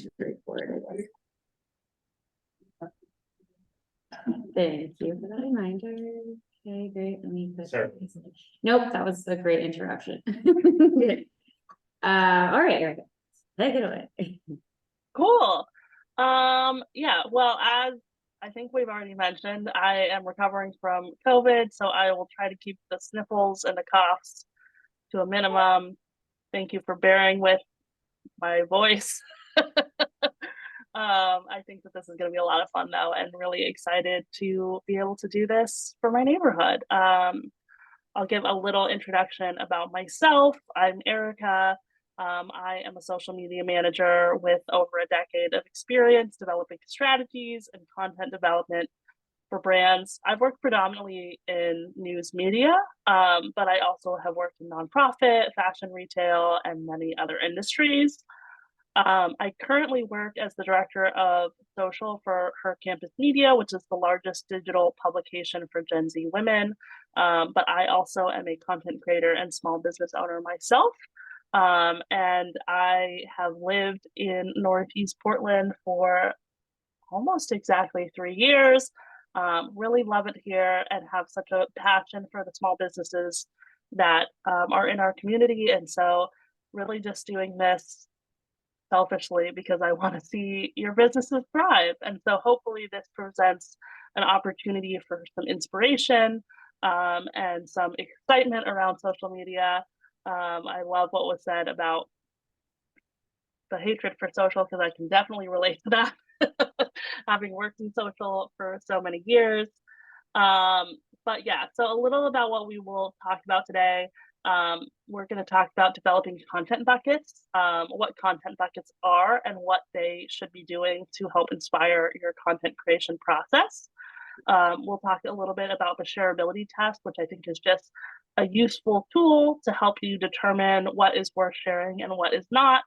need to record. Thank you for that reminder. Okay, great. Let me put. Sure. Nope, that was a great interruption. All right, Erika, take it away. Cool. Yeah, well, as I think we've already mentioned, I am recovering from COVID, so I will try to keep the sniffles and the coughs to a minimum. Thank you for bearing with my voice. I think that this is going to be a lot of fun, though, and really excited to be able to do this for my neighborhood. I'll give a little introduction about myself. I'm Erika. I am a social media manager with over a decade of experience developing strategies and content development for brands. I've worked predominantly in news media, but I also have worked in nonprofit, fashion retail, and many other industries. I currently work as the director of social for Her Campus Media, which is the largest digital publication for Gen Z women. But I also am a content creator and small business owner myself. And I have lived in Northeast Portland for almost exactly 3 years. Really love it here and have such a passion for the small businesses that are in our community. And so really just doing this selfishly because I want to see your businesses thrive. And so hopefully this presents an opportunity for some inspiration and some excitement around social media. I love what was said about the hatred for social because I can definitely relate to that, having worked in social for so many years. But yeah, so a little about what we will talk about today. We're going to talk about developing content buckets, what content buckets are, and what they should be doing to help inspire your content creation process. We'll talk a little bit about the shareability test, which I think is just a useful tool to help you determine what is worth sharing and what is not.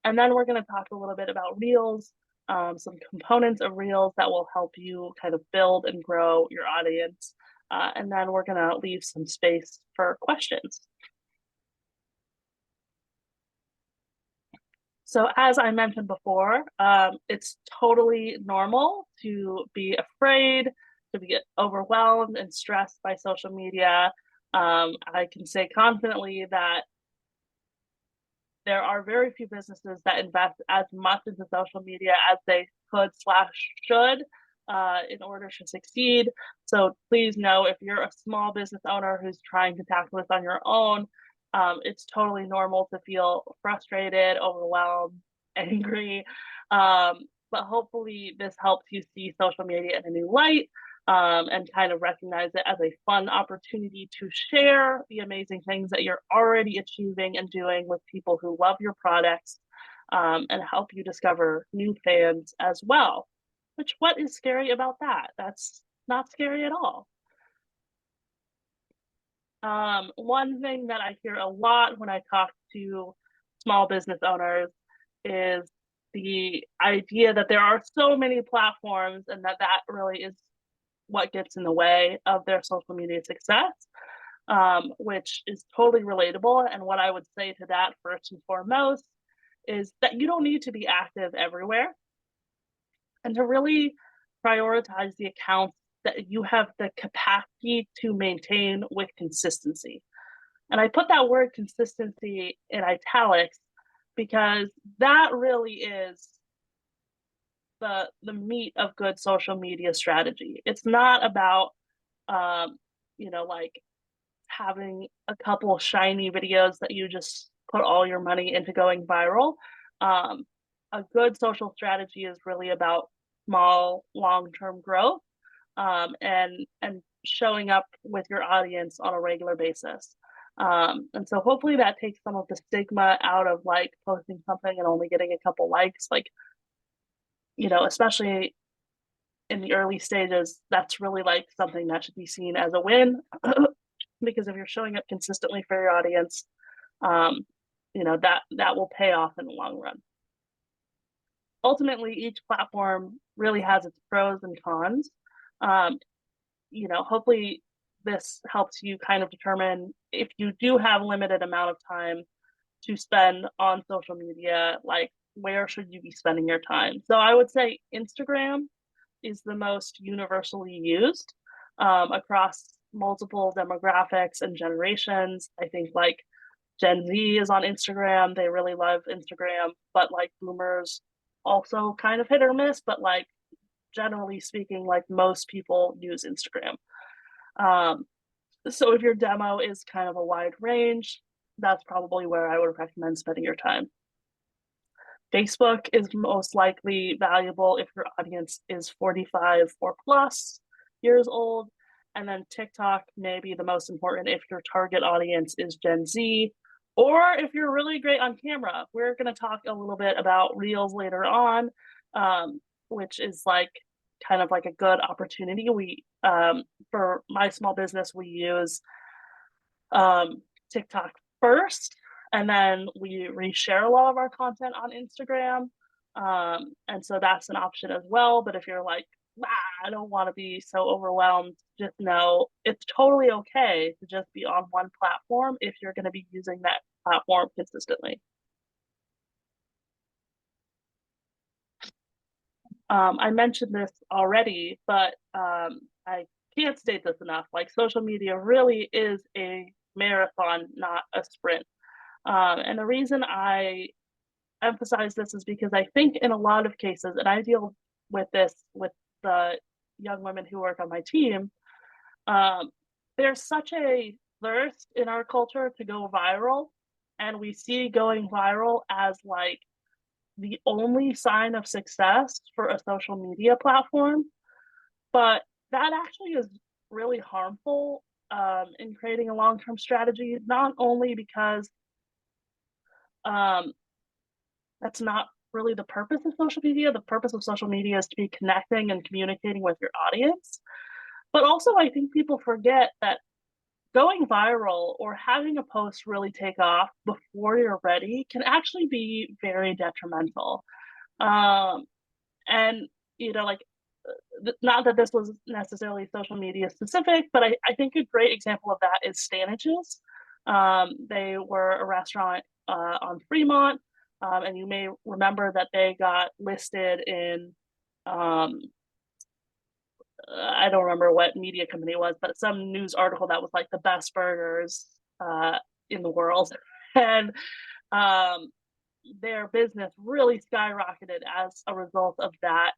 And then we're going to talk a little bit about Reels, some components of Reels that will help you kind of build and grow your audience. And then we're going to leave some space for questions. So as I mentioned before, it's totally normal to be afraid, to be overwhelmed and stressed by social media. I can say confidently that there are very few businesses that invest as much into social media as they could/should in order to succeed. So please know if you're a small business owner who's trying to tackle this on your own, it's totally normal to feel frustrated, overwhelmed, angry. But hopefully this helps you see social media in a new light and kind of recognize it as a fun opportunity to share the amazing things that you're already achieving and doing with people who love your products and help you discover new fans as well. Which, what is scary about that? That's not scary at all. One thing that I hear a lot when I talk to small business owners is the idea that there are so many platforms and that really is what gets in the way of their social media success, which is totally relatable. And what I would say to that first and foremost is that you don't need to be active everywhere, and to really prioritize the accounts that you have the capacity to maintain with consistency. And I put that word consistency in italics because that really is the meat of good social media strategy. It's not about like having a couple shiny videos that you just put all your money into going viral. A good social strategy is really about small long-term growth and showing up with your audience on a regular basis. And so hopefully that takes some of the stigma out of like posting something and only getting a couple likes. Like, especially in the early stages, that's really like something that should be seen as a win because if you're showing up consistently for your audience, that will pay off in the long run. Ultimately, each platform really has its pros and cons. Hopefully this helps you kind of determine if you do have limited amount of time to spend on social media, like where should you be spending your time? So I would say Instagram is the most universally used across multiple demographics and generations. I think like Gen Z is on Instagram. They really love Instagram, but like boomers also kind of hit or miss, but like generally speaking, like most people use Instagram. Um, so if your demo is kind of a wide range, that's probably where I would recommend spending your time. Facebook is most likely valuable if your audience is 45 or plus years old. And then TikTok may be the most important if your target audience is Gen Z, or if you're really great on camera. We're going to talk a little bit about Reels later on, which is like kind of like a good opportunity. For my small business, we use TikTok first, and then we reshare a lot of our content on Instagram. And so that's an option as well. But if you're like, I don't want to be so overwhelmed, just know it's totally okay to just be on one platform if you're going to be using that platform consistently. I mentioned this already, but I can't state this enough. Like social media really is a marathon, not a sprint. And the reason I emphasize this is because I think in a lot of cases, and I deal with this with the young women who work on my team, there's such a thirst in our culture to go viral. And we see going viral as like the only sign of success for a social media platform. But that actually is really harmful in creating a long term strategy, not only because um, that's not really the purpose of social media. The purpose of social media is to be connecting and communicating with your audience. But also, I think people forget that going viral or having a post really take off before you're ready can actually be very detrimental. Um, and, you know, like, not that this was necessarily social media specific, but I think a great example of that is Stanages. They were a restaurant on Fremont, and you may remember that they got listed in, um, I don't remember what media company it was, but some news article that was like the best burgers in the world. And um, their business really skyrocketed as a result of that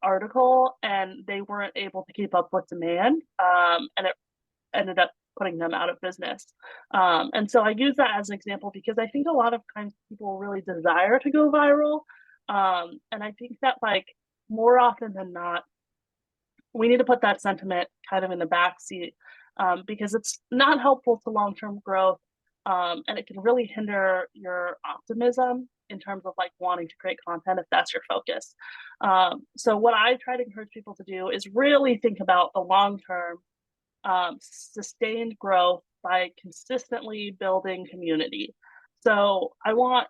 article, and they weren't able to keep up with demand, and it ended up putting them out of business. And so I use that as an example because I think a lot of times people really desire to go viral, and I think that like more often than not, we need to put that sentiment kind of in the back seat because it's not helpful to long-term growth, and it can really hinder your optimism in terms of like wanting to create content if that's your focus. So what I try to encourage people to do is really think about the long-term sustained growth by consistently building community. So I want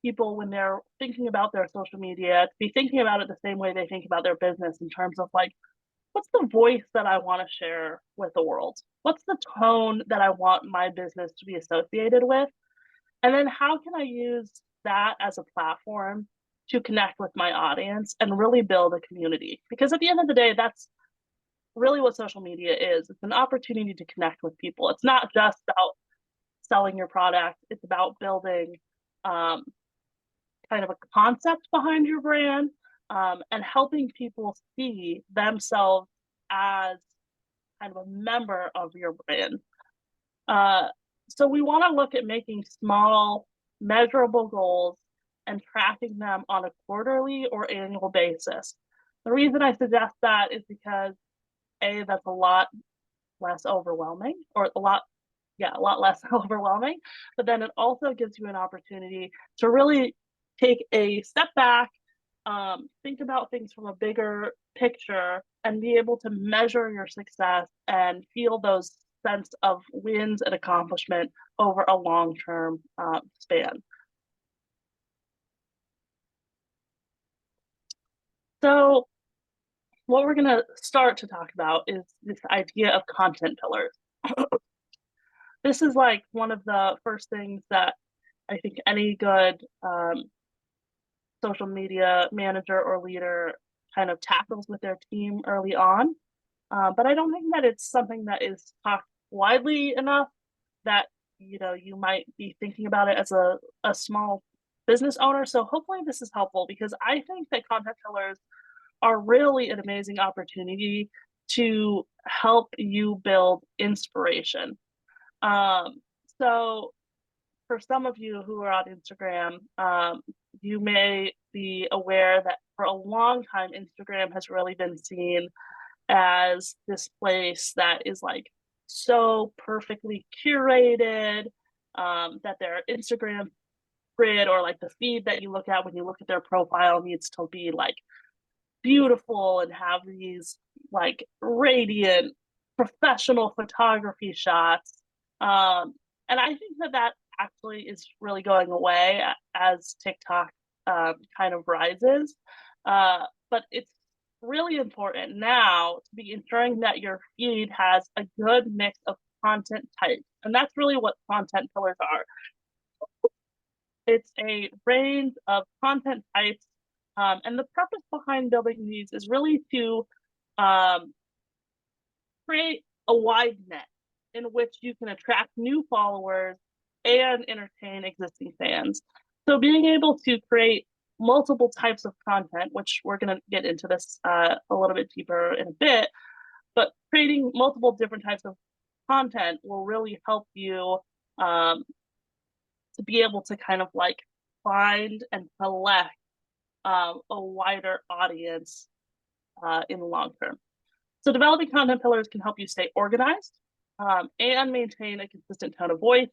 people, when they're thinking about their social media, to be thinking about it the same way they think about their business in terms of like, what's the voice that I want to share with the world? What's the tone that I want my business to be associated with? And then how can I use that as a platform to connect with my audience and really build a community? Because at the end of the day, that's really what social media is. It's an opportunity to connect with people. It's not just about selling your product, it's about building um, kind of a concept behind your brand, and helping people see themselves as kind of a member of your brand. So we want to look at making small, measurable goals and tracking them on a quarterly or annual basis. The reason I suggest that is because that's a lot less overwhelming, or a lot less overwhelming. But then it also gives you an opportunity to really take a step back, think about things from a bigger picture, and be able to measure your success and feel those sense of wins and accomplishment over a long-term span. So what we're going to start to talk about is this idea of content pillars. This is like one of the first things that I think any good social media manager or leader kind of tackles with their team early on. But I don't think that it's something that is talked widely enough that you might be thinking about it as a small business owner. So hopefully this is helpful because I think that content pillars are really an amazing opportunity to help you build inspiration. Um, so for some of you who are on Instagram, you may be aware that for a long time, Instagram has really been seen as this place that is like so perfectly curated, that their Instagram grid or like the feed that you look at when you look at their profile needs to be like beautiful and have these like radiant professional photography shots. And I think that that actually is really going away as TikTok kind of rises. But it's really important now to be ensuring that your feed has a good mix of content types. And that's really what content pillars are. It's a range of content types. And the purpose behind building these is really to um, create a wide net in which you can attract new followers and entertain existing fans. So being able to create multiple types of content, which we're going to get into this a little bit deeper in a bit, but creating multiple different types of content will really help you um, to be able to kind of like find and collect a wider audience in the long term. So developing content pillars can help you stay organized and maintain a consistent tone of voice.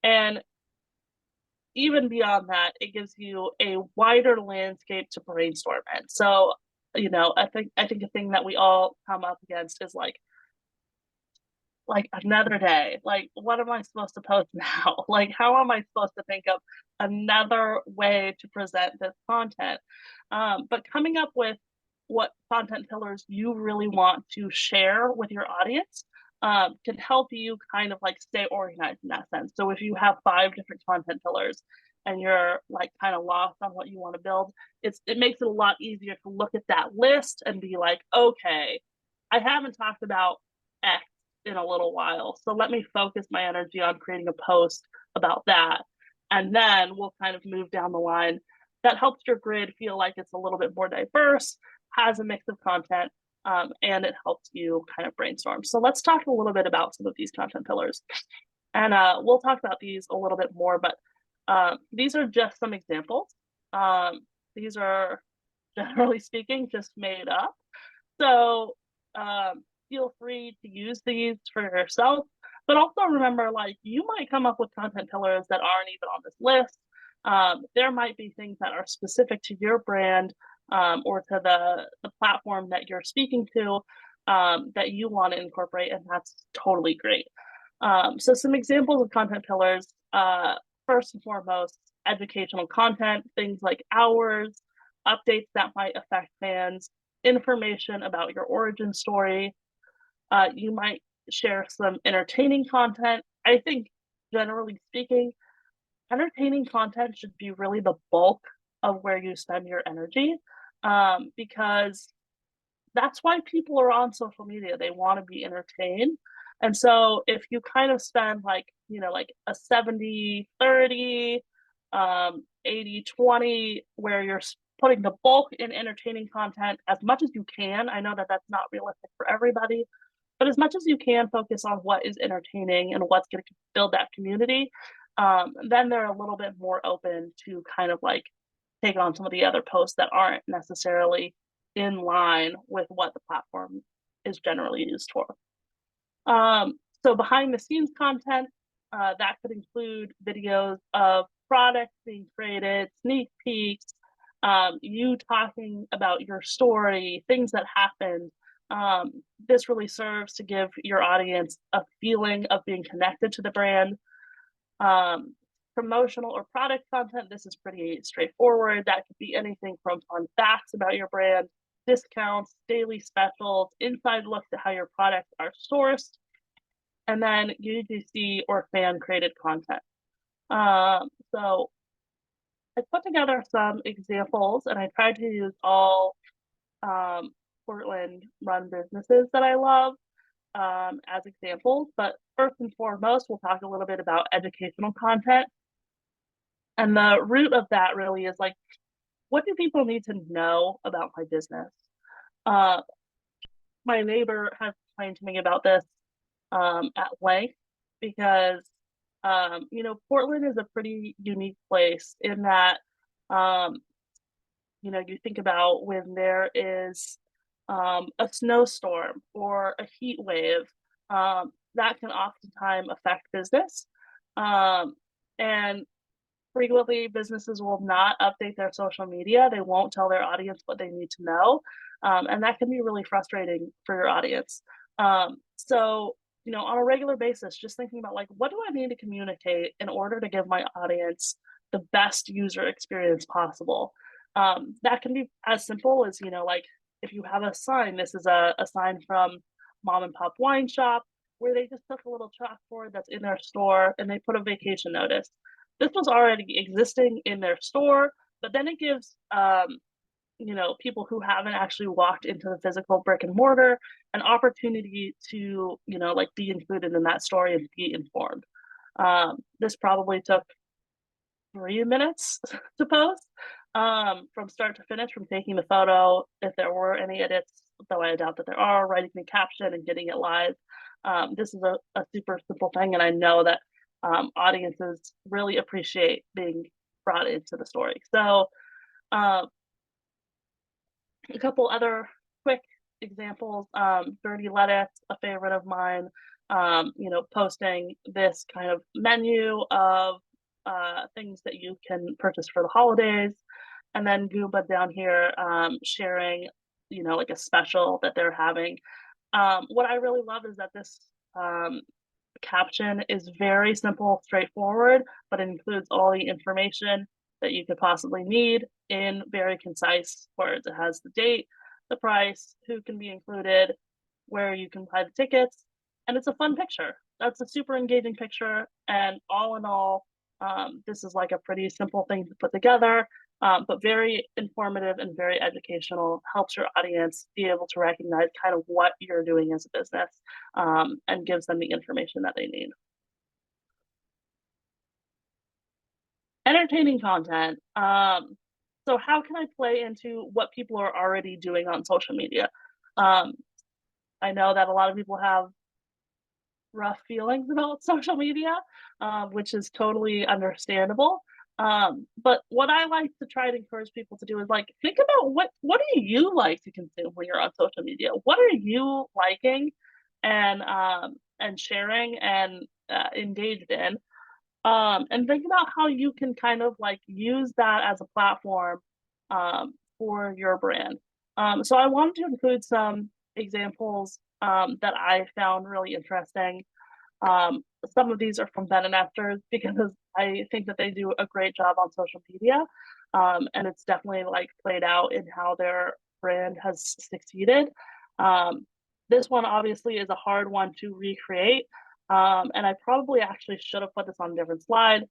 And even beyond that, it gives you a wider landscape to brainstorm in. So, I think a thing that we all come up against is like another day. Like, what am I supposed to post now? Like, how am I supposed to think of another way to present this content? But coming up with what content pillars you really want to share with your audience can help you kind of like stay organized in that sense. So if you have 5 different content pillars and you're like kind of lost on what you want to build, it makes it a lot easier to look at that list and be like, okay, I haven't talked about X in a little while. So let me focus my energy on creating a post about that. And then we'll kind of move down the line. That helps your grid feel like it's a little bit more diverse, has a mix of content, and it helps you kind of brainstorm. So let's talk a little bit about some of these content pillars. And we'll talk about these a little bit more, but these are just some examples. These are, generally speaking, just made up. So feel free to use these for yourself, but also remember, like, you might come up with content pillars that aren't even on this list. There might be things that are specific to your brand or to the platform that you're speaking to that you want to incorporate, and that's totally great. So some examples of content pillars, first and foremost, educational content, things like hours, updates that might affect fans, information about your origin story. You might share some entertaining content. I think, generally speaking, entertaining content should be really the bulk of where you spend your energy because that's why people are on social media. They want to be entertained. And so if you kind of spend like, like a 70-30, 80-20, where you're putting the bulk in entertaining content as much as you can. I know that that's not realistic for everybody, but as much as you can focus on what is entertaining and what's going to build that community, then they're a little bit more open to kind of like take on some of the other posts that aren't necessarily in line with what the platform is generally used for. So behind the scenes content, that could include videos of products being created, sneak peeks, you talking about your story, things that happened. This really serves to give your audience a feeling of being connected to the brand. Promotional or product content, this is pretty straightforward. That could be anything from fun facts about your brand, discounts, daily specials, inside looks at how your products are sourced, and then UGC or fan created content. So I put together some examples and I tried to use all Portland run businesses that I love as examples. But first and foremost, we'll talk a little bit about educational content. And the root of that really is like, what do people need to know about my business? Uh, my neighbor has explained to me about this at length because, Portland is a pretty unique place in that, um, you think about when there is a snowstorm or a heat wave, that can oftentimes affect business. Um, and frequently, businesses will not update their social media. They won't tell their audience what they need to know. And that can be really frustrating for your audience. So, on a regular basis, just thinking about like, what do I need to communicate in order to give my audience the best user experience possible? That can be as simple as, like if you have a sign, this is a sign from Mom and Pop Wine Shop, where they just took a little chalkboard that's in their store and they put a vacation notice. This was already existing in their store, but then it gives people who haven't actually walked into the physical brick and mortar an opportunity to like be included in that story and be informed. This probably took 3 minutes to post from start to finish, from taking the photo, if there were any edits, though I doubt that there are, writing the caption and getting it live. This is a super simple thing, and I know that audiences really appreciate being brought into the story. So a couple other quick examples. Dirty Lettuce, a favorite of mine, posting this kind of menu of things that you can purchase for the holidays. And then Goomba down here sharing, like a special that they're having. What I really love is that this caption is very simple, straightforward, but it includes all the information that you could possibly need in very concise words. It has the date, the price, who can be included, where you can buy the tickets, and it's a fun picture. That's a super engaging picture, and all in all, this is like a pretty simple thing to put together, but very informative and very educational. Helps your audience be able to recognize kind of what you're doing as a business, and gives them the information that they need. Entertaining content. So how can I play into what people are already doing on social media? I know that a lot of people have rough feelings about social media, which is totally understandable. But what I like to try to encourage people to do is like think about what do you like to consume when you're on social media? What are you liking and sharing and engaged in? And think about how you can kind of like use that as a platform for your brand. So I wanted to include some examples that I found really interesting. Some of these are from Ben and Esther's because I think that they do a great job on social media. And it's definitely like played out in how their brand has succeeded. This one obviously is a hard one to recreate. And I probably actually should have put this on a different slide,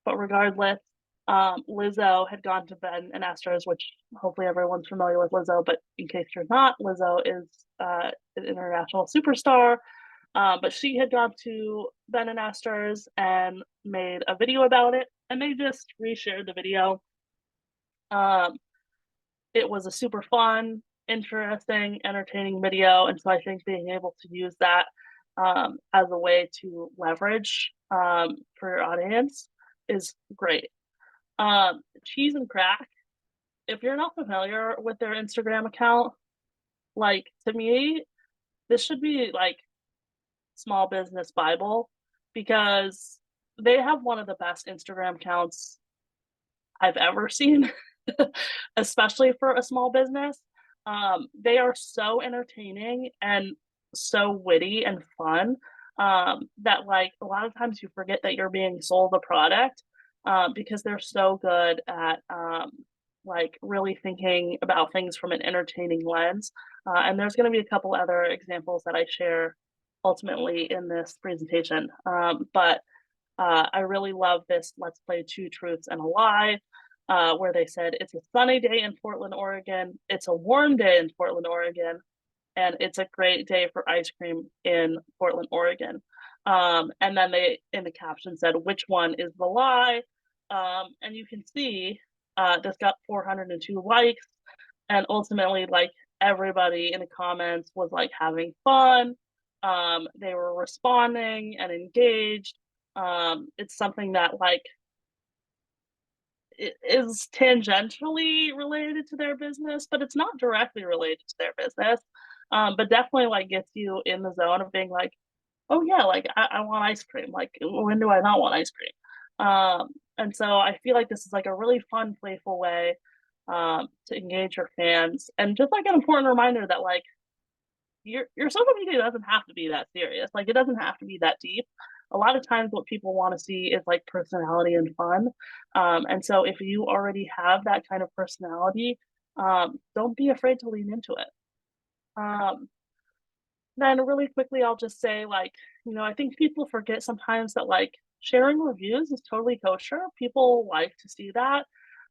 but regardless, Lizzo had gone to Ben and Esther's, which hopefully everyone's familiar with Lizzo, but in case you're not, Lizzo is an international superstar. But she had gone to Ben and Esther's and made a video about it, and they just reshared the video. It was a super fun, interesting, entertaining video, and so I think being able to use that as a way to leverage for your audience is great. Cheese and Crack, if you're not familiar with their Instagram account, like to me, this should be like small business Bible because they have one of the best Instagram accounts I've ever seen, especially for a small business. They are so entertaining and so witty and fun that like a lot of times you forget that you're being sold a product because they're so good at like really thinking about things from an entertaining lens. And there's going to be a couple other examples that I share ultimately in this presentation. But I really love this Let's Play Two Truths and a Lie. This is a video that they did. It's a 2-minute video. It's super fun. It's where they said it's a sunny day in Portland, Oregon, it's a warm day in Portland, Oregon, and it's a great day for ice cream in Portland, Oregon. And then they in the caption said, which one is the lie? And you can see this got 402 likes, and ultimately, like, everybody in the comments was like having fun. They were responding and engaged. It's something that like it is tangentially related to their business, but it's not directly related to their business. But definitely like gets you in the zone of being like, oh yeah, like I want ice cream. Like when do I not want ice cream? And so I feel like this is like a really fun, playful way to engage your fans, and just like an important reminder that like your social media doesn't have to be that serious. Like it doesn't have to be that deep. A lot of times, what people want to see is like personality and fun. And so, if you already have that kind of personality, don't be afraid to lean into it. Um, then, really quickly, I'll just say, like, I think people forget sometimes that like sharing reviews is totally kosher. People like to see that,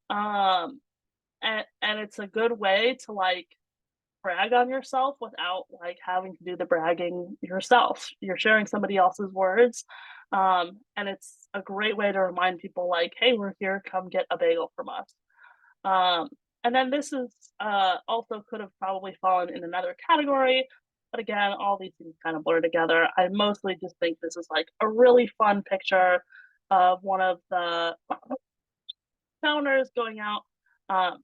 um, and it's a good way to like brag on yourself without like having to do the bragging yourself. You're sharing somebody else's words. And it's a great way to remind people like, hey, we're here, come get a bagel from us. Um, and then this is also could have probably fallen in another category. But again, all these things kind of blur together. I mostly just think this is like a really fun picture of one of the founders going out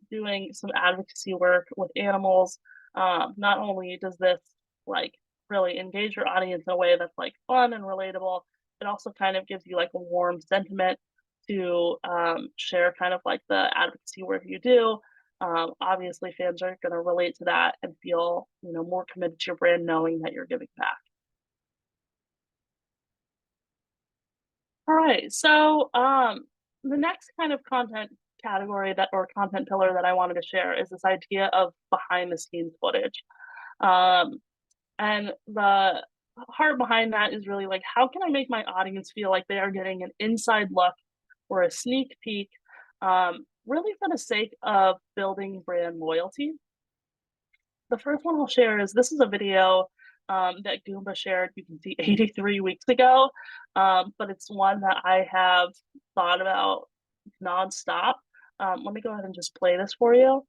doing some advocacy work with animals. Not only does this like really engage your audience in a way that's like fun and relatable, it also kind of gives you like a warm sentiment to share kind of like the advocacy work you do. Obviously, fans are going to relate to that and feel more committed to your brand, knowing that you're giving back. All right, so the next kind of content category that or content pillar that I wanted to share is this idea of behind the scenes footage. Um, and the heart behind that is really like, how can I make my audience feel like they are getting an inside look or a sneak peek, really for the sake of building brand loyalty? The first one I'll share is this is a video that Goomba shared, you can see 83 weeks ago, but it's one that I have thought about nonstop. Let me go ahead and just play this for you.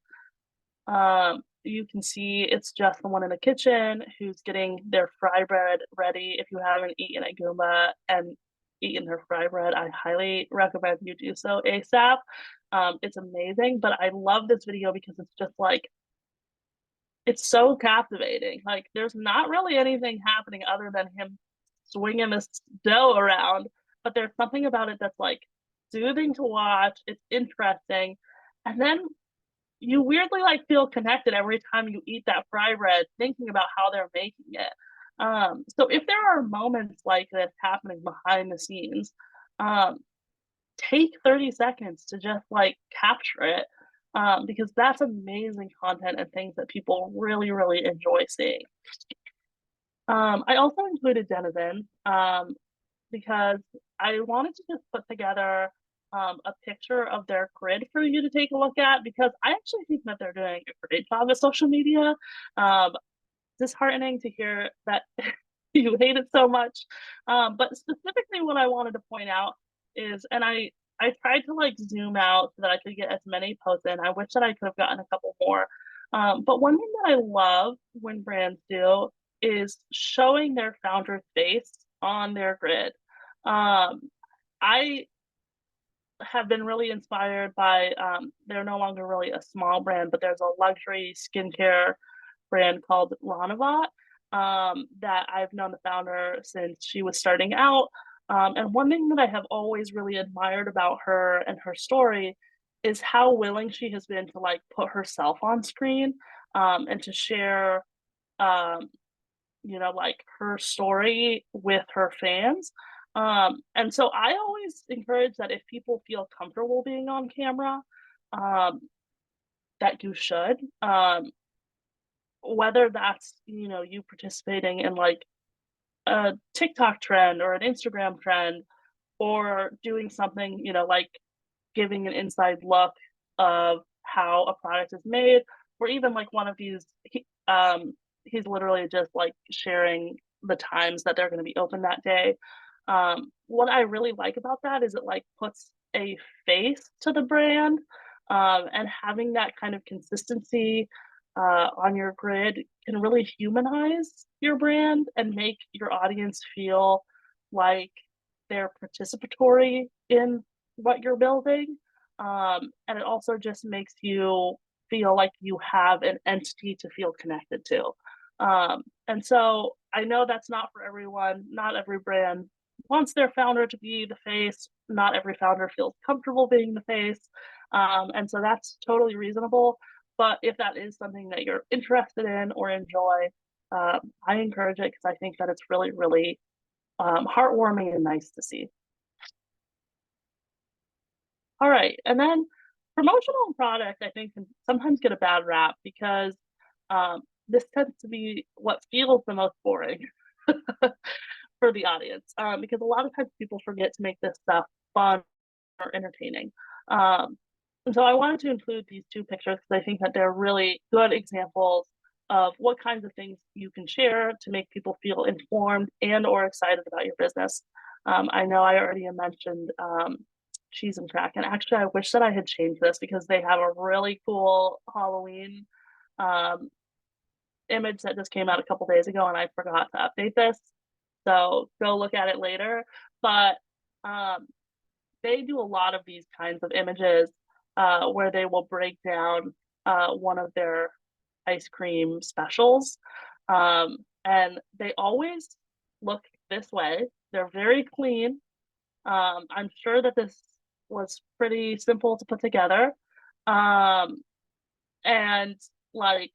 You can see it's just the one in the kitchen who's getting their fry bread ready. If you haven't eaten at Goomba and eaten their fry bread, I highly recommend you do so ASAP. It's amazing, but I love this video because it's just like it's so captivating. Like there's not really anything happening other than him swinging this dough around, but there's something about it that's like soothing to watch. It's interesting, and then you weirdly like feel connected every time you eat that fry bread, thinking about how they're making it. So if there are moments like this happening behind the scenes, um, take 30 seconds to just like capture it, because that's amazing content and things that people really, really enjoy seeing. I also included Denizen because I wanted to just put together a picture of their grid for you to take a look at, because I actually think that they're doing a great job at social media. Um, disheartening to hear that you hate it so much. But specifically, what I wanted to point out is, and I tried to like zoom out so that I could get as many posts in. I wish that I could have gotten a couple more. But one thing that I love when brands do is showing their founder's face on their grid. I have been really inspired by they're no longer really a small brand, but there's a luxury skincare brand called Ranavat that I've known the founder since she was starting out. And one thing that I have always really admired about her and her story is how willing she has been to like put herself on screen and to share um, like her story with her fans. And so I always encourage that if people feel comfortable being on camera, um, that you should. Whether that's, you participating in like a TikTok trend or an Instagram trend, or doing something, like giving an inside look of how a product is made, or even like one of these, he's literally just like sharing the times that they're going to be open that day. What I really like about that is it like puts a face to the brand, and having that kind of consistency on your grid can really humanize your brand and make your audience feel like they're participatory in what you're building. And it also just makes you feel like you have an entity to feel connected to. And so I know that's not for everyone. Not every brand wants their founder to be the face. Not every founder feels comfortable being the face. And so that's totally reasonable. But if that is something that you're interested in or enjoy, I encourage it because I think that it's really, really heartwarming and nice to see. All right. And then promotional product, I think, can sometimes get a bad rap because this tends to be what feels the most boring for the audience, because a lot of times people forget to make this stuff fun or entertaining. And so I wanted to include these two pictures because I think that they're really good examples of what kinds of things you can share to make people feel informed and or excited about your business. I know I already mentioned cheese and crack, and actually I wish that I had changed this because they have a really cool Halloween um, image that just came out a couple days ago, and I forgot to update this. So go look at it later. But they do a lot of these kinds of images where they will break down one of their ice cream specials. And they always look this way. They're very clean. I'm sure that this was pretty simple to put together. And like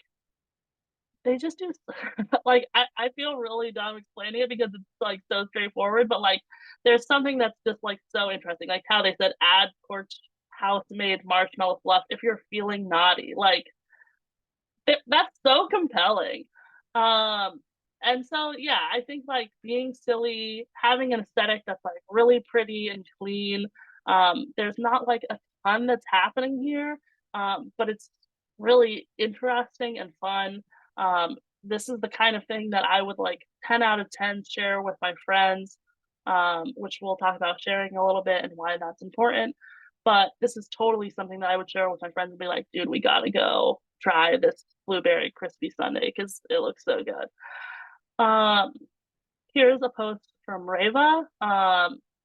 they just do like I feel really dumb explaining it because it's like so straightforward, but like there's something that's just like so interesting, like how they said add torch house made marshmallow fluff if you're feeling naughty. Like that's so compelling. Um and so yeah, I think like being silly, having an aesthetic that's like really pretty and clean. There's not like a ton that's happening here, but it's really interesting and fun. This is the kind of thing that I would like 10 out of 10 share with my friends, which we'll talk about sharing a little bit and why that's important. But this is totally something that I would share with my friends and be like, dude, we gotta go try this blueberry crispy sundae because it looks so good. Here's a post from Reva.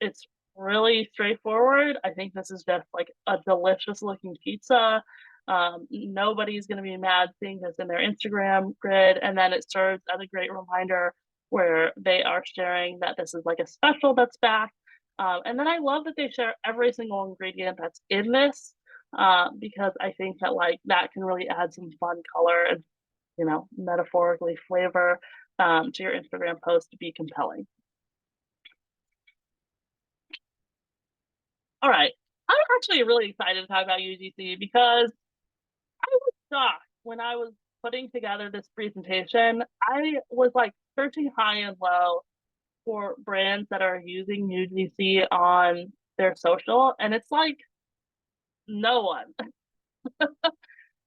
It's really straightforward. I think this is just like a delicious looking pizza. Nobody's going to be mad seeing this in their Instagram grid. And then it serves as a great reminder where they are sharing that this is like a special that's back. And then I love that they share every single ingredient that's in this, because I think that like that can really add some fun color and, you know, metaphorically flavor to your Instagram post to be compelling. All right. I'm actually really excited to talk about UGC because I was shocked when I was putting together this presentation. I was like searching high and low for brands that are using UGC on their social, and it's like no one.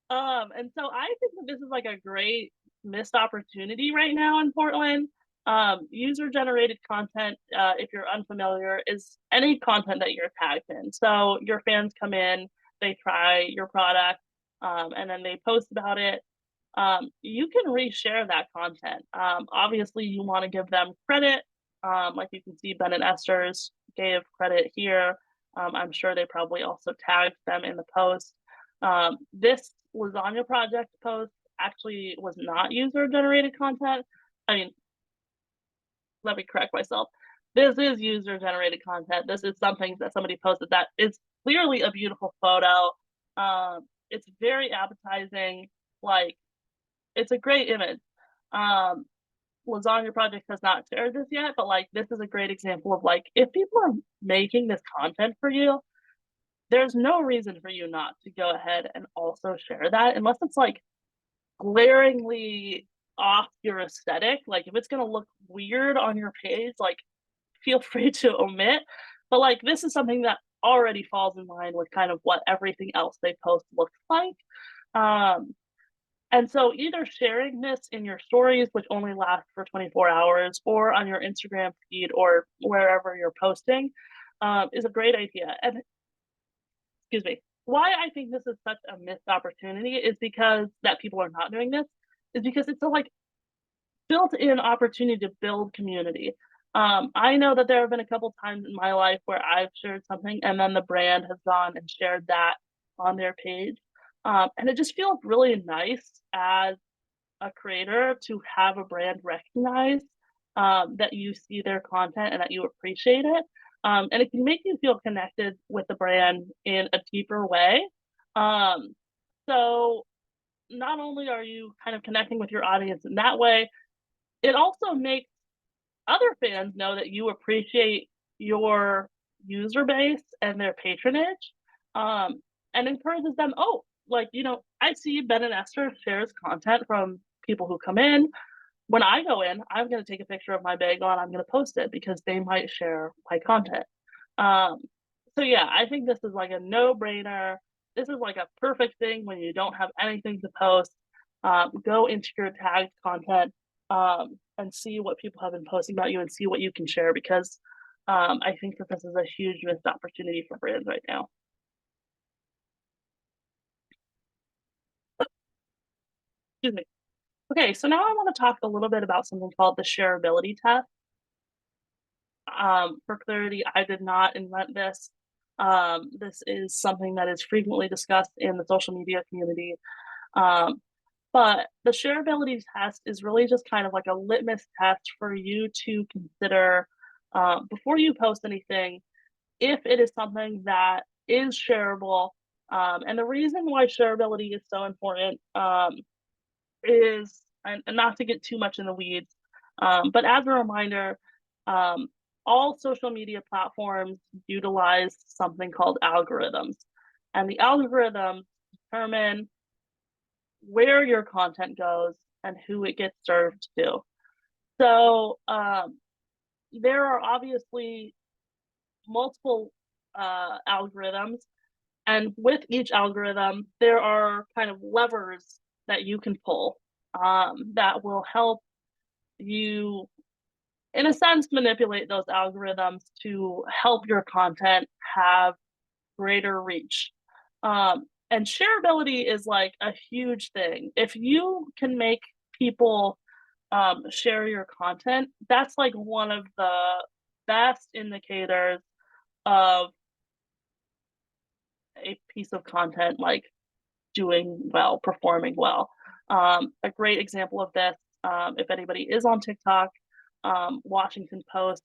And so I think that this is like a great missed opportunity right now in Portland. User generated content, if you're unfamiliar, is any content that you're tagged in. So your fans come in, they try your product, and then they post about it. You can reshare that content. Obviously, you want to give them credit. Like you can see, Ben and Esther's gave credit here. I'm sure they probably also tagged them in the post. This lasagna project post actually was not user generated content. I mean, let me correct myself. This is user generated content. This is something that somebody posted that is clearly a beautiful photo. It's very appetizing. Like, it's a great image. Lasagna Project has not shared this yet, but like this is a great example of like if people are making this content for you, there's no reason for you not to go ahead and also share that unless it's like glaringly off your aesthetic. Like if it's gonna look weird on your page, like feel free to omit. But like this is something that already falls in line with kind of what everything else they post looks like. And so either sharing this in your stories, which only last for 24 hours, or on your Instagram feed or wherever you're posting, is a great idea. And excuse me, why I think this is such a missed opportunity is because that people are not doing this is because it's a like built-in opportunity to build community. I know that there have been a couple times in my life where I've shared something and then the brand has gone and shared that on their page. And it just feels really nice as a creator to have a brand recognize that you see their content and that you appreciate it. And it can make you feel connected with the brand in a deeper way. So not only are you kind of connecting with your audience in that way, it also makes other fans know that you appreciate your user base and their patronage, and encourages them, oh, like, I see Ben and Esther shares content from people who come in. When I go in, I'm going to take a picture of my bagel and I'm going to post it because they might share my content. So yeah, I think this is like a no-brainer. This is like a perfect thing when you don't have anything to post. Go into your tagged content and see what people have been posting about you and see what you can share because I think that this is a huge missed opportunity for brands right now. Excuse me. Okay, so now I want to talk a little bit about something called the shareability test. For clarity, I did not invent this. This is something that is frequently discussed in the social media community. But the shareability test is really just kind of like a litmus test for you to consider before you post anything, if it is something that is shareable. And the reason why shareability is so important is, and not to get too much in the weeds, but as a reminder, all social media platforms utilize something called algorithms. And the algorithms determine where your content goes and who it gets served to. So there are obviously multiple algorithms, and with each algorithm, there are kind of levers that you can pull that will help you, in a sense, manipulate those algorithms to help your content have greater reach. And shareability is like a huge thing. If you can make people share your content, that's like one of the best indicators of a piece of content like doing well, performing well. A great example of this, if anybody is on TikTok, Washington Post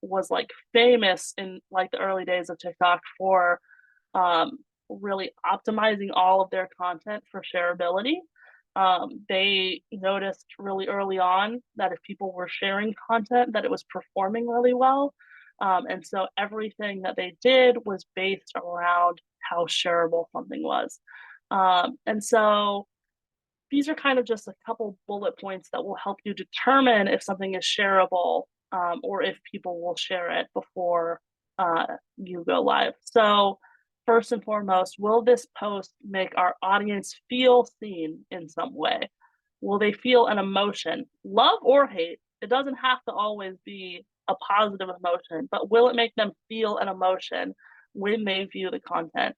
was like famous in like the early days of TikTok for really optimizing all of their content for shareability. They noticed really early on that if people were sharing content, that it was performing really well. And so everything that they did was based around how shareable something was. And so these are kind of just a couple bullet points that will help you determine if something is shareable or if people will share it before you go live. So first and foremost, will this post make our audience feel seen in some way? Will they feel an emotion, love or hate? It doesn't have to always be a positive emotion, but will it make them feel an emotion when they view the content?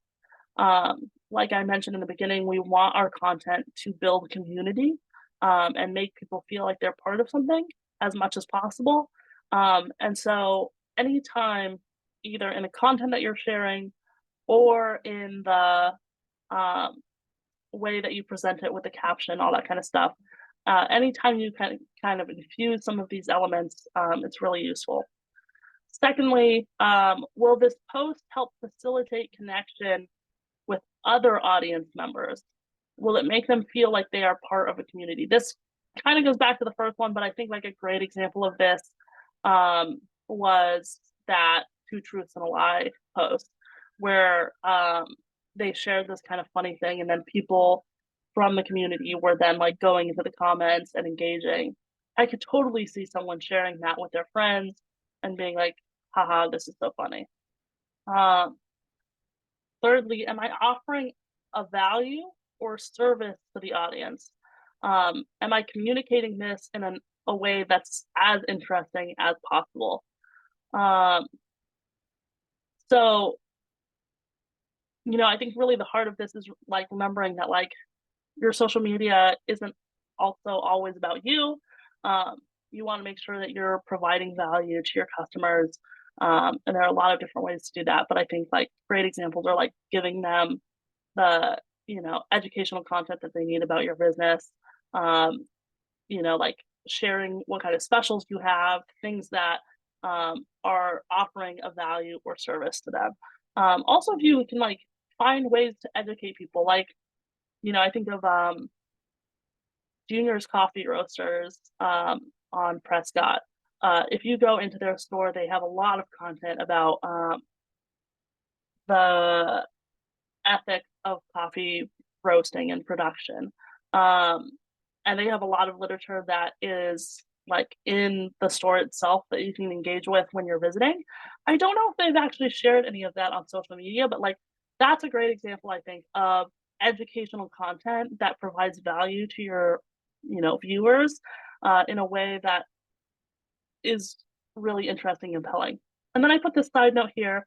Like I mentioned in the beginning, we want our content to build community and make people feel like they're part of something as much as possible. And so anytime, either in the content that you're sharing or in the way that you present it with the caption, all that kind of stuff, anytime you kind of infuse some of these elements, it's really useful. Secondly, will this post help facilitate connection with other audience members? Will it make them feel like they are part of a community? This kind of goes back to the first one, but I think like a great example of this was that Two Truths and a Lie post, where they shared this kind of funny thing, and then people from the community were then like going into the comments and engaging. I could totally see someone sharing that with their friends and being like, haha, this is so funny. Thirdly, am I offering a value or service to the audience? Am I communicating this in a way that's as interesting as possible? Um, so, I think really the heart of this is like remembering that like your social media isn't also always about you. Um, you want to make sure that you're providing value to your customers. And there are a lot of different ways to do that. But I think like great examples are like giving them the, educational content that they need about your business. Um, like sharing what kind of specials you have, things that are offering a value or service to them. Also, if you can like find ways to educate people, like, I think of Junior's Coffee Roasters on Prescott. If you go into their store, they have a lot of content about the ethics of coffee roasting and production. Um, and they have a lot of literature that is like in the store itself that you can engage with when you're visiting. I don't know if they've actually shared any of that on social media, but like that's a great example, I think, of educational content that provides value to your, viewers in a way that is really interesting and compelling. And then I put this side note here,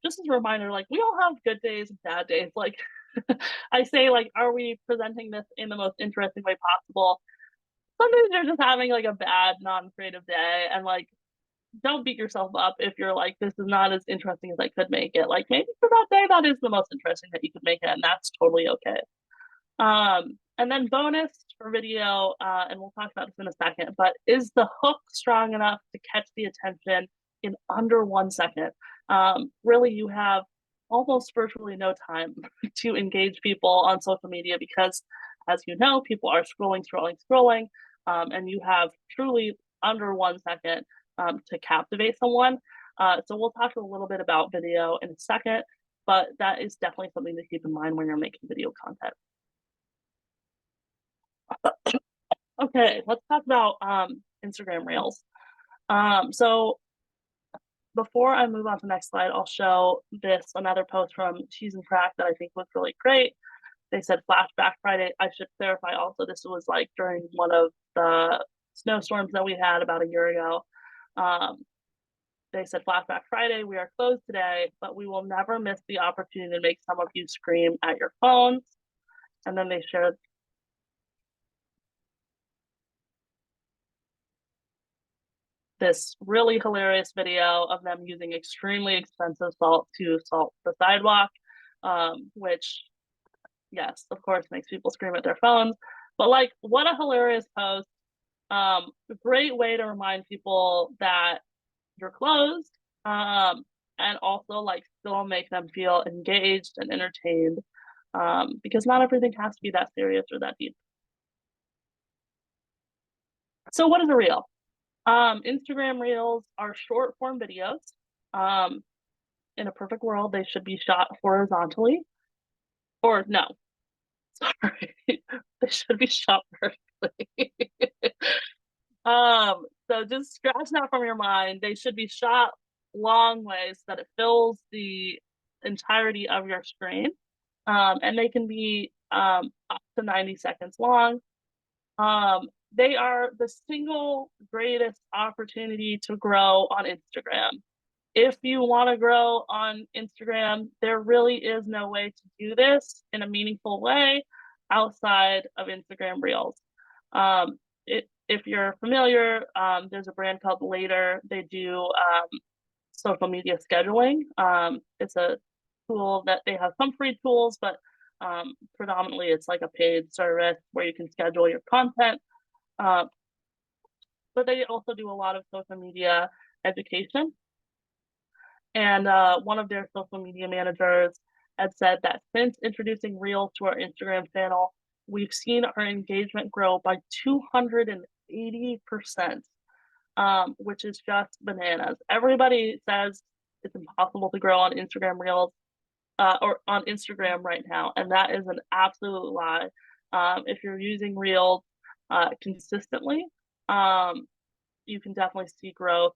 just as a reminder, like we all have good days and bad days. Like I say, like, are we presenting this in the most interesting way possible? Sometimes you're just having like a bad, non-creative day, and like don't beat yourself up if you're like, this is not as interesting as I could make it. Like maybe for that day, that is the most interesting that you could make it, and that's totally okay. And then bonus for video, and we'll talk about this in a second, but is the hook strong enough to catch the attention in under 1 second? Really, you have almost virtually no time to engage people on social media because, as you know, people are scrolling, scrolling, scrolling, and you have truly under 1 second to captivate someone. So we'll talk a little bit about video in a second, but that is definitely something to keep in mind when you're making video content. Okay, let's talk about Instagram Reels. So before I move on to the next slide, I'll show another post from Cheese and Crack that I think was really great. They said Flashback Friday. I should clarify also, this was like during one of the snowstorms that we had about a year ago. They said Flashback Friday, we are closed today, but we will never miss the opportunity to make some of you scream at your phones. And then they shared this really hilarious video of them using extremely expensive salt to salt the sidewalk, which, yes, of course, makes people scream at their phones. But like, what a hilarious post. A great way to remind people that you're closed, and also like still make them feel engaged and entertained, because not everything has to be that serious or that deep. So what is a reel? Instagram Reels are short form videos. In a perfect world, they should be shot horizontally. Or no, sorry, they should be shot vertically. So just scratch that from your mind. They should be shot long ways so that it fills the entirety of your screen. And they can be up to 90 seconds long. They are the single greatest opportunity to grow on Instagram. If you want to grow on Instagram, there really is no way to do this in a meaningful way outside of Instagram Reels. If you're familiar, there's a brand called Later. They do social media scheduling. It's a tool that they have some free tools, but predominantly it's like a paid service where you can schedule your content. But they also do a lot of social media education. And one of their social media managers had said that since introducing Reels to our Instagram channel, we've seen our engagement grow by 280%, which is just bananas. Everybody says it's impossible to grow on Instagram Reels or on Instagram right now, and that is an absolute lie. If you're using Reels consistently, you can definitely see growth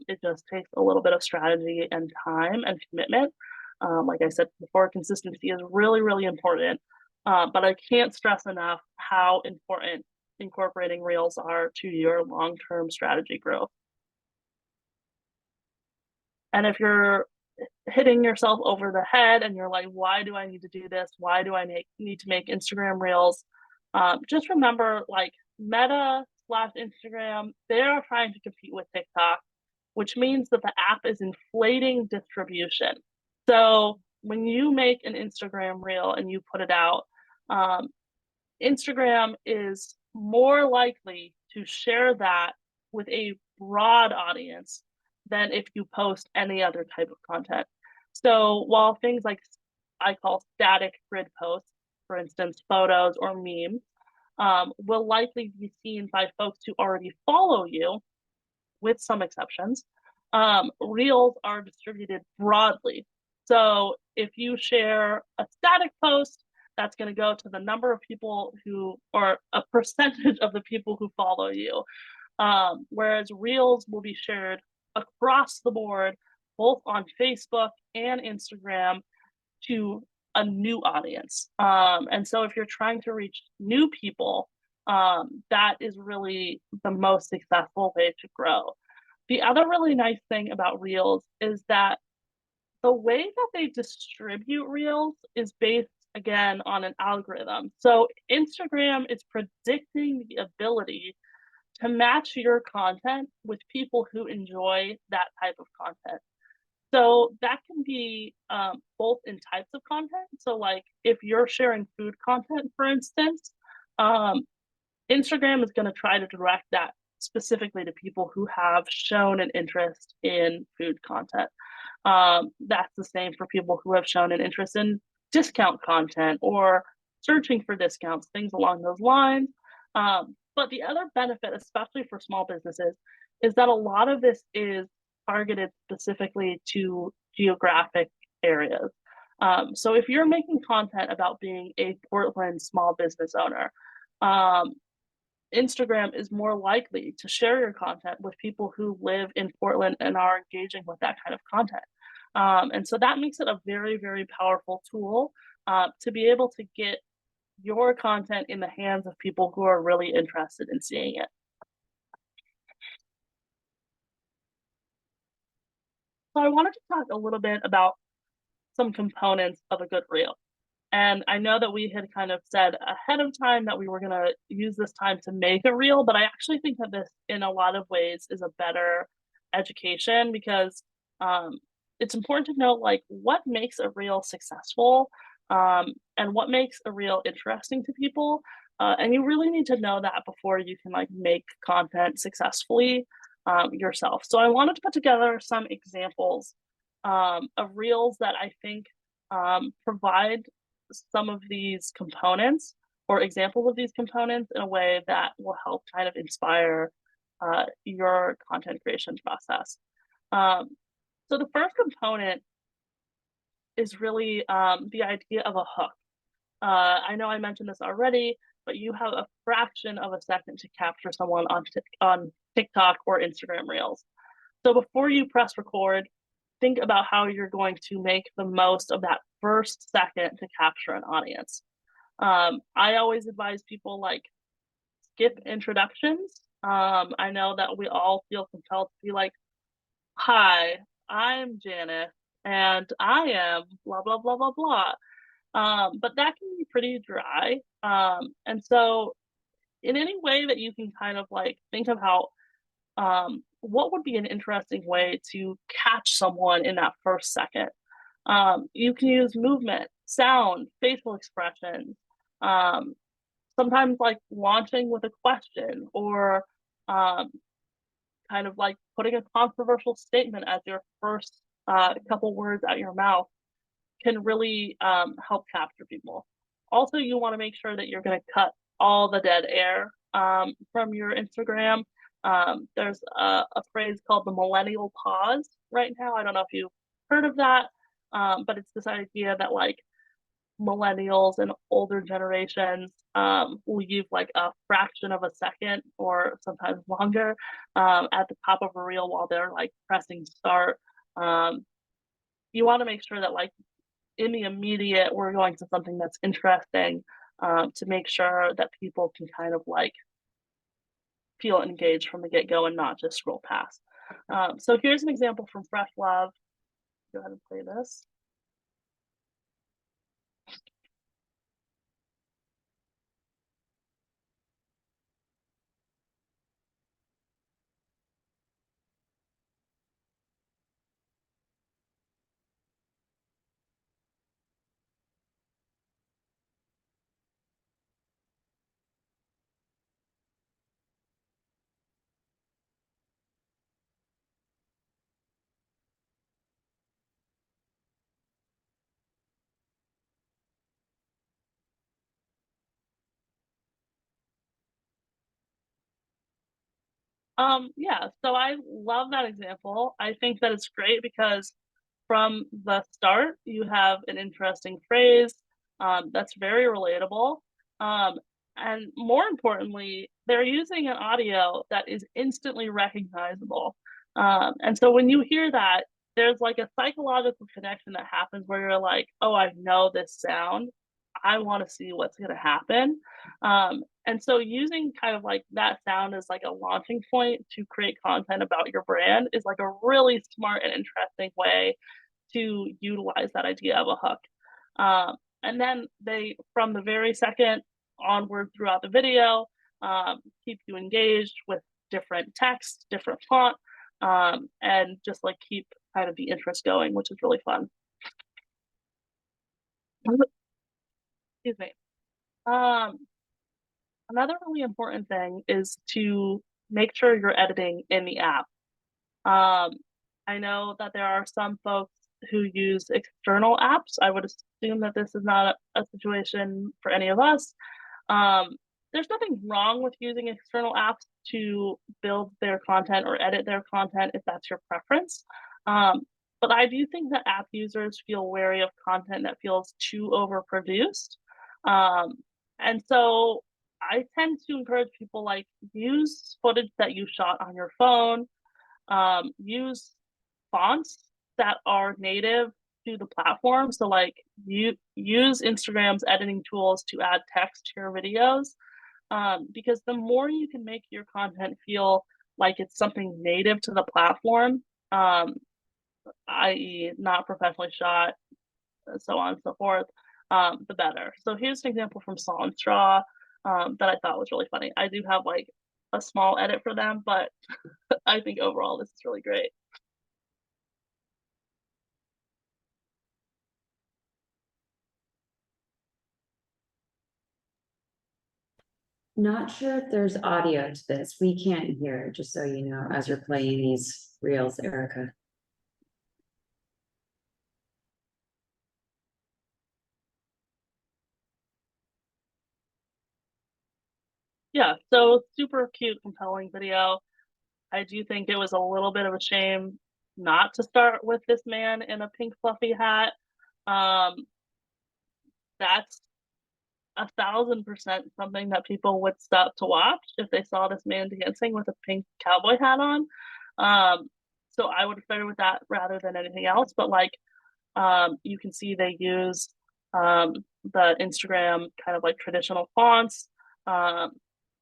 It just takes a little bit of strategy and time and commitment. Like I said before, consistency is really, really important. But I can't stress enough how important incorporating reels are to your long-term strategy growth. And if you're hitting yourself over the head and you're like, why do I need to do this? Why do I need to make Instagram reels? Just remember, like, Meta slash Instagram, they are trying to compete with TikTok, which means that the app is inflating distribution. So when you make an Instagram reel and you put it out, um, Instagram is more likely to share that with a broad audience than if you post any other type of content. So while things like I call static grid posts, for instance, photos or memes, will likely be seen by folks who already follow you, with some exceptions, reels are distributed broadly. So if you share a static post, that's going to go to the number of people who, or a percentage of the people who follow you. Whereas reels will be shared across the board, both on Facebook and Instagram, to a new audience. And so if you're trying to reach new people, that is really the most successful way to grow. The other really nice thing about reels is that the way that they distribute reels is based again on an algorithm. So Instagram is predicting the ability to match your content with people who enjoy that type of content. So that can be both in types of content. So, like, if you're sharing food content, for instance, Instagram is going to try to direct that specifically to people who have shown an interest in food content. That's the same for people who have shown an interest in discount content or searching for discounts, things along those lines. But the other benefit, especially for small businesses, is that a lot of this is targeted specifically to geographic areas. So if you're making content about being a Portland small business owner, Instagram is more likely to share your content with people who live in Portland and are engaging with that kind of content. And so that makes it a very, very powerful tool to be able to get your content in the hands of people who are really interested in seeing it. So I wanted to talk a little bit about some components of a good reel. And I know that we had kind of said ahead of time that we were going to use this time to make a reel, but I actually think that this, in a lot of ways, is a better education because it's important to know, like, what makes a reel successful and what makes a reel interesting to people. And you really need to know that before you can, like, make content successfully yourself. So I wanted to put together some examples of reels that I think provide some of these components or examples of these components in a way that will help kind of inspire your content creation process. So the first component is really the idea of a hook. I know I mentioned this already, but you have a fraction of a second to capture someone on TikTok or Instagram Reels. So before you press record, think about how you're going to make the most of that first second to capture an audience. I always advise people, like, skip introductions. I know that we all feel compelled to be like, hi, I'm Janice and I am blah, blah, blah, blah, blah. But that can be pretty dry. And so in any way that you can kind of, like, think of how what would be an interesting way to catch someone in that first second. You can use movement, sound, facial expressions, sometimes, like, launching with a question or kind of like putting a controversial statement as your first couple words out your mouth can really help capture people. Also, you want to make sure that you're going to cut all the dead air from your Instagram. There's a phrase called the millennial pause right now. I don't know if you've heard of that, but it's this idea that, like, millennials and older generations will use like a fraction of a second or sometimes longer at the top of a reel while they're like pressing start. Um, you want to make sure that like in the immediate, we're going to something that's interesting to make sure that people can kind of like feel engaged from the get-go and not just scroll past. So here's an example from Fresh Love. Go ahead and play this. Yeah, so I love that example. I think that it's great because from the start, you have an interesting phrase that's very relatable. Um, and more importantly, they're using an audio that is instantly recognizable. And so when you hear that, there's like a psychological connection that happens where you're like, oh, I know this sound. I want to see what's going to happen. And so using kind of like that sound as like a launching point to create content about your brand is like a really smart and interesting way to utilize that idea of a hook. And then they, from the very second onward throughout the video, keep you engaged with different text, different font, and just like keep kind of the interest going, which is really fun. Excuse me. Um, Another really important thing is to make sure you're editing in the app. Um, I know that there are some folks who use external apps. I would assume that this is not a situation for any of us. Um, there's nothing wrong with using external apps to build their content or edit their content if that's your preference. Um, but I do think that app users feel wary of content that feels too overproduced. Um, and so I tend to encourage people like use footage that you shot on your phone, use fonts that are native to the platform. So like you use Instagram's editing tools to add text to your videos, because the more you can make your content feel like it's something native to the platform, um, i.e., not professionally shot, so on and so forth, the better. So here's an example from Saw and Straw that I thought was really funny. I do have like a small edit for them, but I think overall this is really great. Not sure if there's audio to this. We can't hear, just so you know, as you're playing these reels, Erica. Yeah, so super cute, compelling video. I do think it was a little bit of a shame not to start with this man in a pink fluffy hat. Um, that's 1,000% something that people would stop to watch if they saw this man dancing with a pink cowboy hat on. Um, so I would have started with that rather than anything else. But like, you can see they use the Instagram kind of like traditional fonts. Um,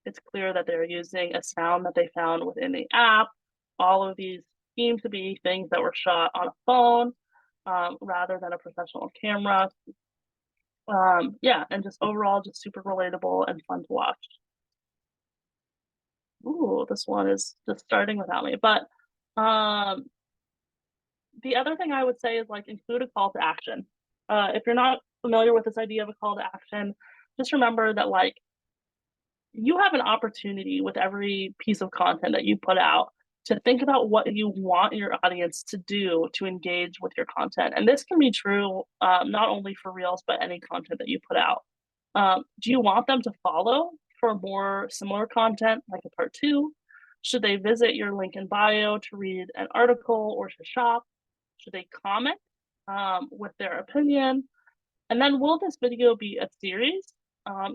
it's clear that they're using a sound that they found within the app. All of these seem to be things that were shot on a phone rather than a professional camera. Yeah, and just overall, just super relatable and fun to watch. Ooh, this one is just starting without me. But um, the other thing I would say is like include a call to action. If you're not familiar with this idea of a call to action, just remember that like you have an opportunity with every piece of content that you put out to think about what you want your audience to do to engage with your content. And this can be true not only for Reels, but any content that you put out. Do you want them to follow for more similar content, like a part two? Should they visit your link in bio to read an article or to shop? Should they comment with their opinion? And then will this video be a series?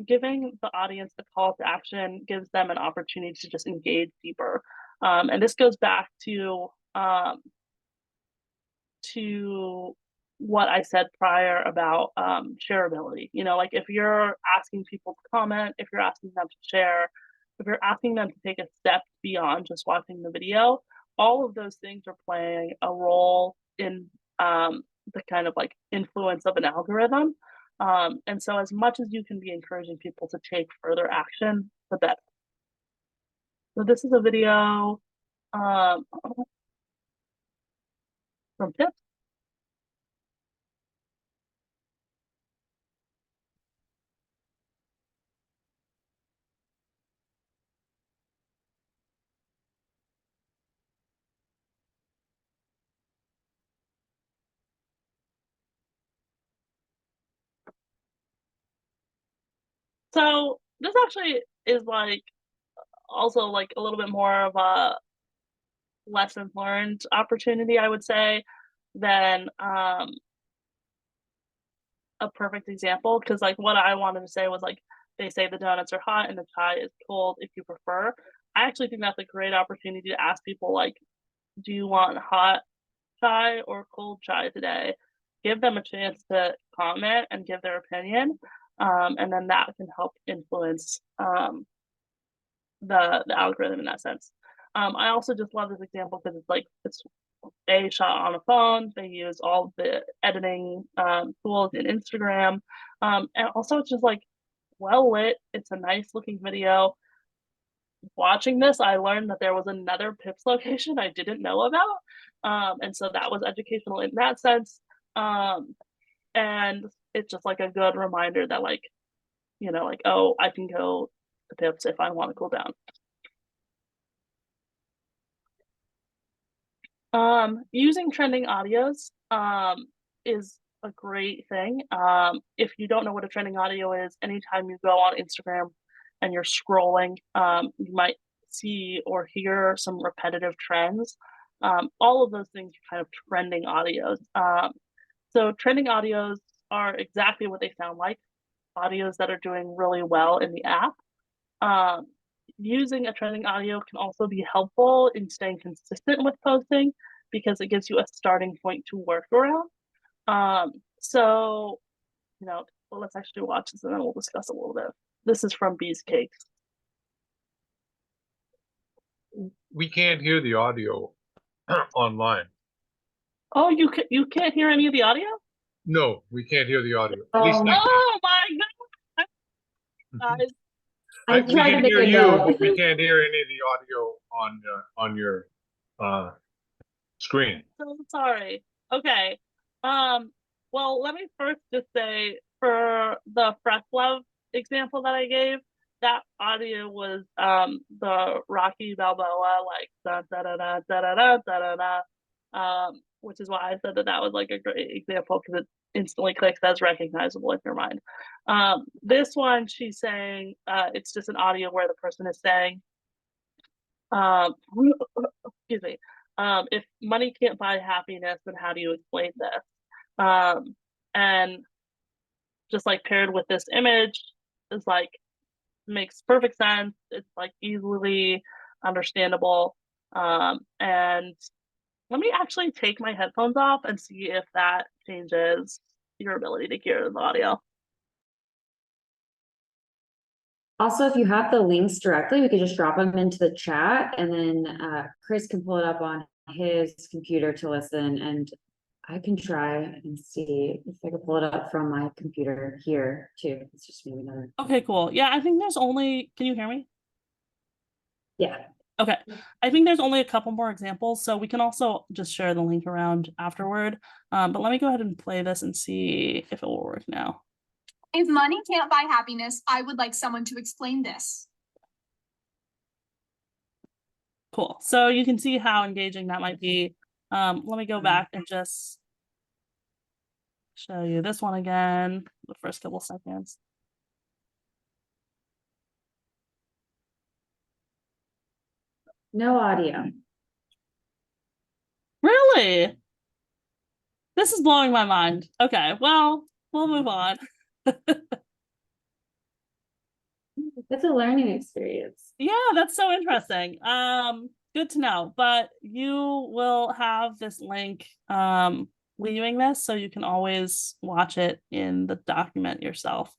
Giving the audience the call to action gives them an opportunity to just engage deeper. And this goes back to what I said prior about shareability. You know, like if you're asking people to comment, if you're asking them to share, if you're asking them to take a step beyond just watching the video, all of those things are playing a role in the kind of like influence of an algorithm. And so as much as you can be encouraging people to take further action, the better. So this is a video from Tips. So this actually is like also like a little bit more of a lessons learned opportunity, I would say, than a perfect example. Because like what I wanted to say was like they say the donuts are hot and the chai is cold if you prefer. I actually think that's a great opportunity to ask people like, do you want hot chai or cold chai today? Give them a chance to comment and give their opinion. And then that can help influence the algorithm in that sense. I also just love this example because it's like it's a shot on a phone. They use all the editing tools in Instagram, and also it's just like well lit. It's a nice looking video. Watching this, I learned that there was another Pips location I didn't know about, and so that was educational in that sense. And it's just like a good reminder that like, you know, like, oh, I can go to Pips if I want to cool down. Using trending audios is a great thing. If you don't know what a trending audio is, anytime you go on Instagram and you're scrolling, you might see or hear some repetitive trends. All of those things are kind of trending audios. So trending audios are exactly what they sound like, audios that are doing really well in the app. Using a trending audio can also be helpful in staying consistent with posting because it gives you a starting point to work around. So, you know, well, let's actually watch this and then we'll discuss a little bit. This is from Bee's Cakes. We can't hear the audio online. Oh, you can't hear any of the audio? No, we can't hear the audio. At least Oh my god, guys! we can hear you, but we can't hear any of the audio on your screen. So sorry. Okay. Well, let me first just say for the Fresh Love example that I gave, that audio was the Rocky Balboa like da da da da da da da da da, which is why I said that was like a great example because it instantly clicks as recognizable in your mind. This one, she's saying it's just an audio where the person is saying, excuse me, if money can't buy happiness, then how do you explain this? And just like paired with this image is like makes perfect sense. It's like easily understandable. And let me actually take my headphones off and see if that changes your ability to hear the audio. Also, if you have the links directly, we could just drop them into the chat and then Chris can pull it up on his computer to listen, and I can try and see if I can pull it up from my computer here too. It's just maybe another. Okay, cool. Yeah, I think there's only, can you hear me? Yeah. Okay, I think there's only a couple more examples, so we can also just share the link around afterward. But let me go ahead and play this and see if it will work now. If money can't buy happiness, I would like someone to explain this. Cool. So you can see how engaging that might be. Let me go back and just show you this one again, the first couple seconds. No audio. Really? This is blowing my mind. Okay, well, we'll move on. It's a learning experience. Yeah, that's so interesting. Good to know. But you will have this link leaving this, so you can always watch it in the document yourself.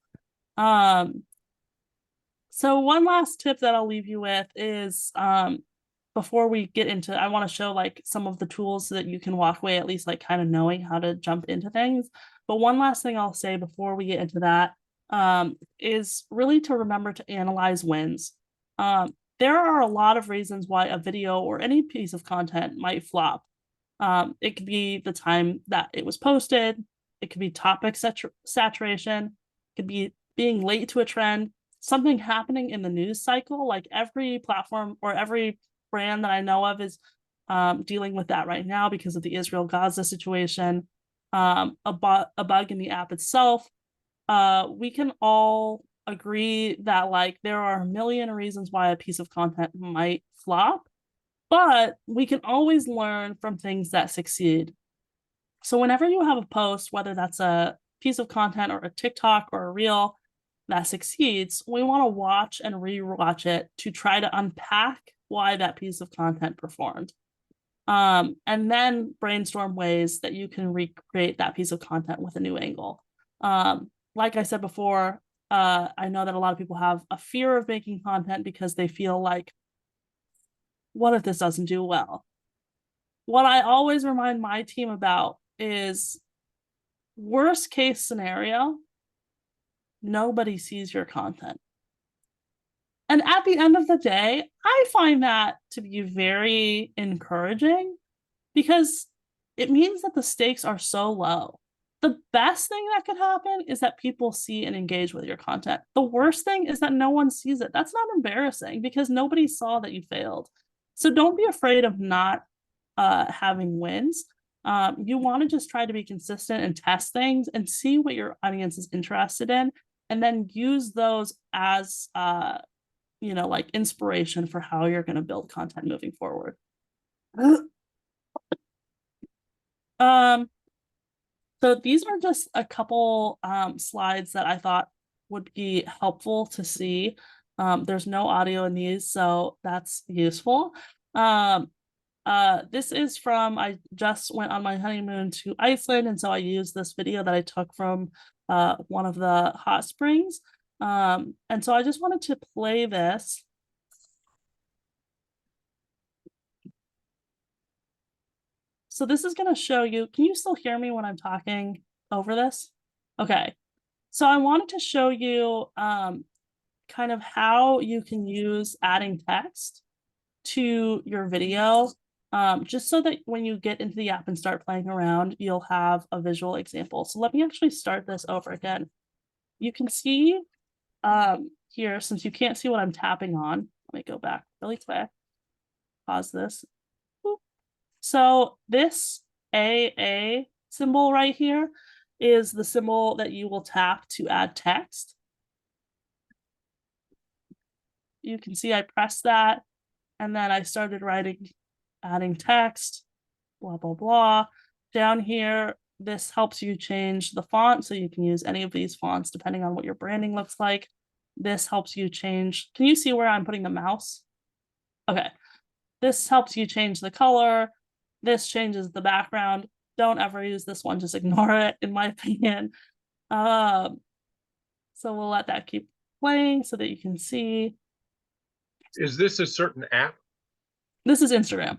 So one last tip that I'll leave you with is before we get into, I want to show like some of the tools so that you can walk away at least like kind of knowing how to jump into things. But one last thing I'll say before we get into that is really to remember to analyze wins. There are a lot of reasons why a video or any piece of content might flop. It could be the time that it was posted. It could be topic saturation. It could be being late to a trend, something happening in the news cycle. Like every platform or every brand that I know of is dealing with that right now because of the Israel-Gaza situation, a bug in the app itself. We can all agree that like there are a million reasons why a piece of content might flop, but we can always learn from things that succeed. So whenever you have a post, whether that's a piece of content or a TikTok or a reel that succeeds, we want to watch and rewatch it to try to unpack why that piece of content performed. And then brainstorm ways that you can recreate that piece of content with a new angle. Like I said before, I know that a lot of people have a fear of making content because they feel like, what if this doesn't do well? What I always remind my team about is worst case scenario, nobody sees your content. And at the end of the day, I find that to be very encouraging because it means that the stakes are so low. The best thing that could happen is that people see and engage with your content. The worst thing is that no one sees it. That's not embarrassing because nobody saw that you failed. So don't be afraid of not having wins. You want to just try to be consistent and test things and see what your audience is interested in, and then use those as like inspiration for how you're going to build content moving forward. So these are just a couple slides that I thought would be helpful to see. There's no audio in these, so that's useful. This is from, I just went on my honeymoon to Iceland, and so I used this video that I took from one of the hot springs. And so I just wanted to play this. So this is going to show you, can you still hear me when I'm talking over this? Okay. So I wanted to show you kind of how you can use adding text to your video, just so that when you get into the app and start playing around, you'll have a visual example. So let me actually start this over again. You can see here, since you can't see what I'm tapping on, let me go back really quick, pause this. So this AA symbol right here is the symbol that you will tap to add text. You can see I pressed that, and then I started adding text, blah, blah, blah. Down here, this helps you change the font, so you can use any of these fonts depending on what your branding looks like. This helps you change, can you see where I'm putting the mouse? Okay, this helps you change the color. This changes the background. Don't ever use this one, just ignore it, in my opinion. So we'll let that keep playing so that you can see. Is this a certain app? This is Instagram.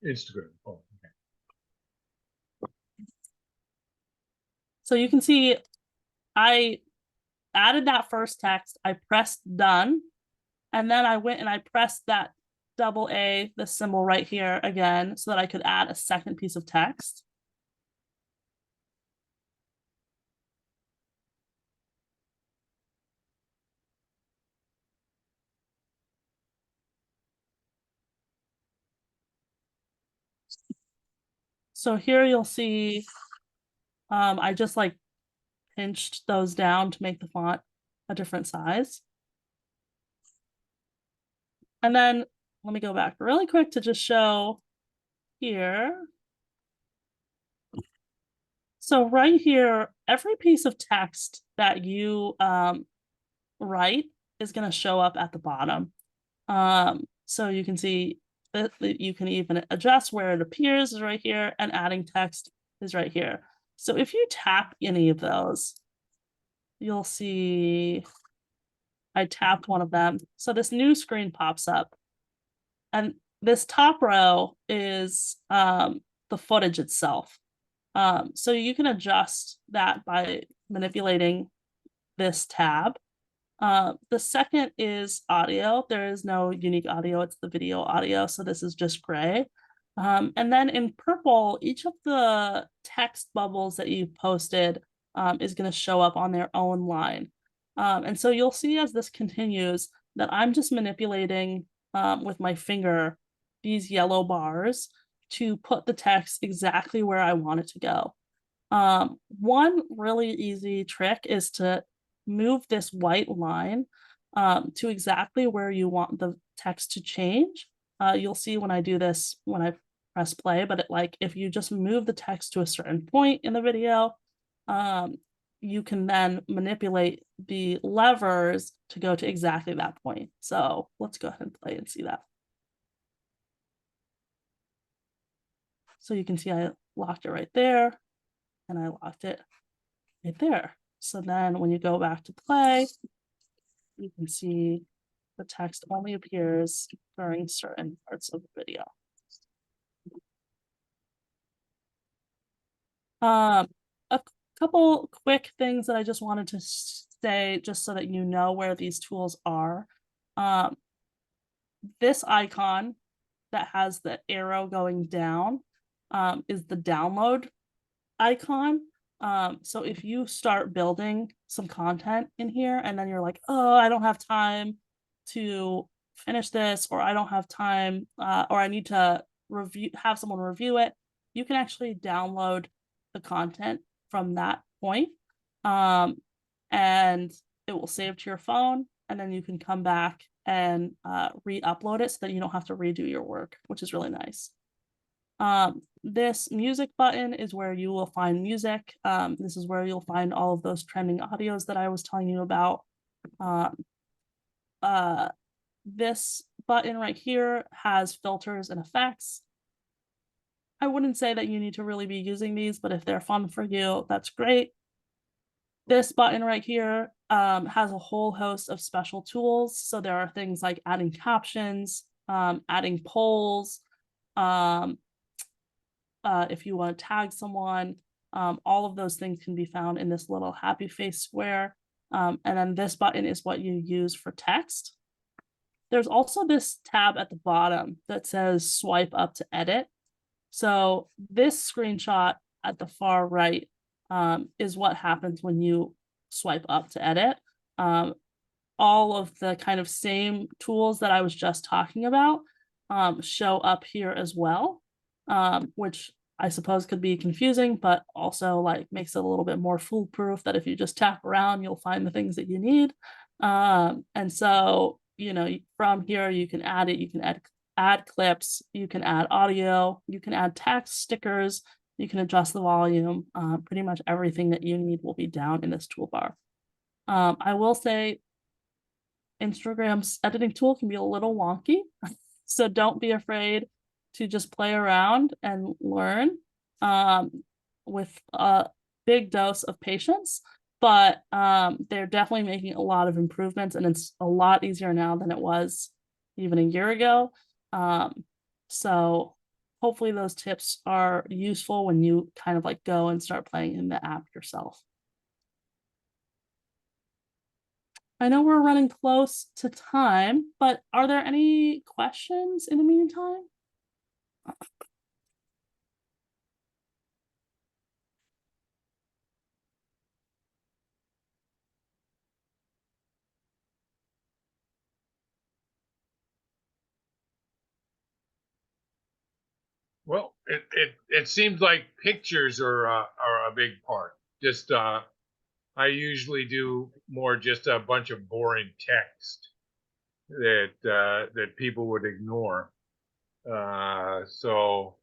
Instagram. Oh, okay. So you can see I added that first text, I pressed done, and then I went and I pressed that AA, the symbol right here again, so that I could add a second piece of text. So here you'll see, I just like pinched those down to make the font a different size. And then let me go back really quick to just show here. So right here, every piece of text that you write is going to show up at the bottom. So you can see that you can even adjust where it appears is right here, and adding text is right here. So if you tap any of those, you'll see I tapped one of them. So this new screen pops up. And this top row is the footage itself. So you can adjust that by manipulating this tab. The second is audio. There is no unique audio, it's the video audio. So this is just gray. And then in purple, each of the text bubbles that you've posted is going to show up on their own line. And so you'll see as this continues that I'm just manipulating with my finger these yellow bars to put the text exactly where I want it to go. One really easy trick is to move this white line to exactly where you want the text to change. You'll see when I do this when I press play, but if you just move the text to a certain point in the video, you can then manipulate the levers to go to exactly that point. So let's go ahead and play and see that. So you can see I locked it right there, and I locked it right there. So then when you go back to play, you can see the text only appears during certain parts of the video. A couple quick things that I just wanted to say, just so that you know where these tools are. This icon that has the arrow going down is the download icon. So if you start building some content in here and then you're like, oh, I don't have time to finish this, or I don't have time, or I need to have someone review it, you can actually download the content from that point. And it will save to your phone, and then you can come back and re-upload it so that you don't have to redo your work, which is really nice. This music button is where you will find music. This is where you'll find all of those trending audios that I was telling you about. This button right here has filters and effects. I wouldn't say that you need to really be using these, but if they're fun for you, that's great. This button right here has a whole host of special tools. So there are things like adding captions, adding polls, if you want to tag someone, all of those things can be found in this little happy face square. And then this button is what you use for text. There's also this tab at the bottom that says swipe up to edit. So this screenshot at the far right is what happens when you swipe up to edit. All of the kind of same tools that I was just talking about show up here as well, which I suppose could be confusing, but also makes it a little bit more foolproof that if you just tap around, you'll find the things that you need. And so, from here, you can add it, you can add clips, you can add audio, you can add text, stickers, you can adjust the volume. Pretty much everything that you need will be down in this toolbar. I will say Instagram's editing tool can be a little wonky, so don't be afraid to just play around and learn with a big dose of patience. But they're definitely making a lot of improvements, and it's a lot easier now than it was even a year ago. So hopefully those tips are useful when you kind of go and start playing in the app yourself. I know we're running close to time, but are there any questions in the meantime? Well, it seems like pictures are a big part. Just I usually do more just a bunch of boring text that people would ignore. So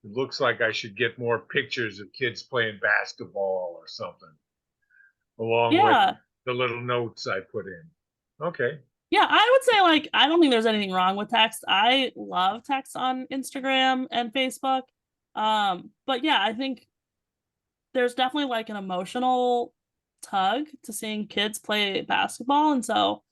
It looks like I should get more pictures of kids playing basketball or something, along Yeah. with the little notes I put in. Okay. Yeah, I would say like I don't think there's anything wrong with text. I love text on Instagram and Facebook. But yeah, I think there's definitely like an emotional tug to seeing kids play basketball. And so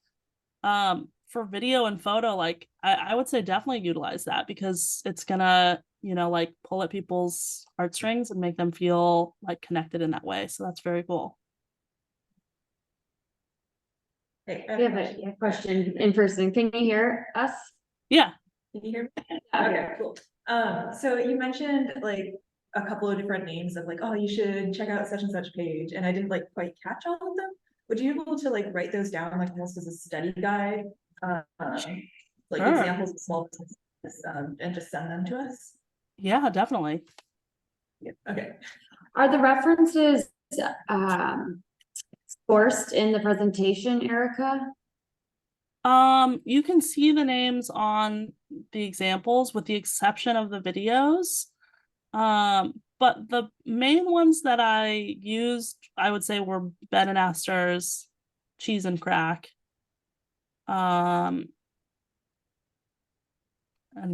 for video and photo, like I would say definitely utilize that because it's gonna, like pull at people's heartstrings and make them feel like connected in that way. So that's very cool. We have a question in person. Can you hear us? Yeah. Can you hear me? Yeah. Okay, cool. So you mentioned like a couple of different names of like, oh, you should check out such and such page, and I didn't like quite catch all of them. Would you be able to like write those down like almost as a study guide? Like Sure. examples of small businesses, and just send them to us? Yeah, definitely. Yeah, okay. Are the references sourced in the presentation, Erica? You can see the names on the examples with the exception of the videos. But the main ones that I used, I would say, were Ben and Esther's Cheese and Crack. And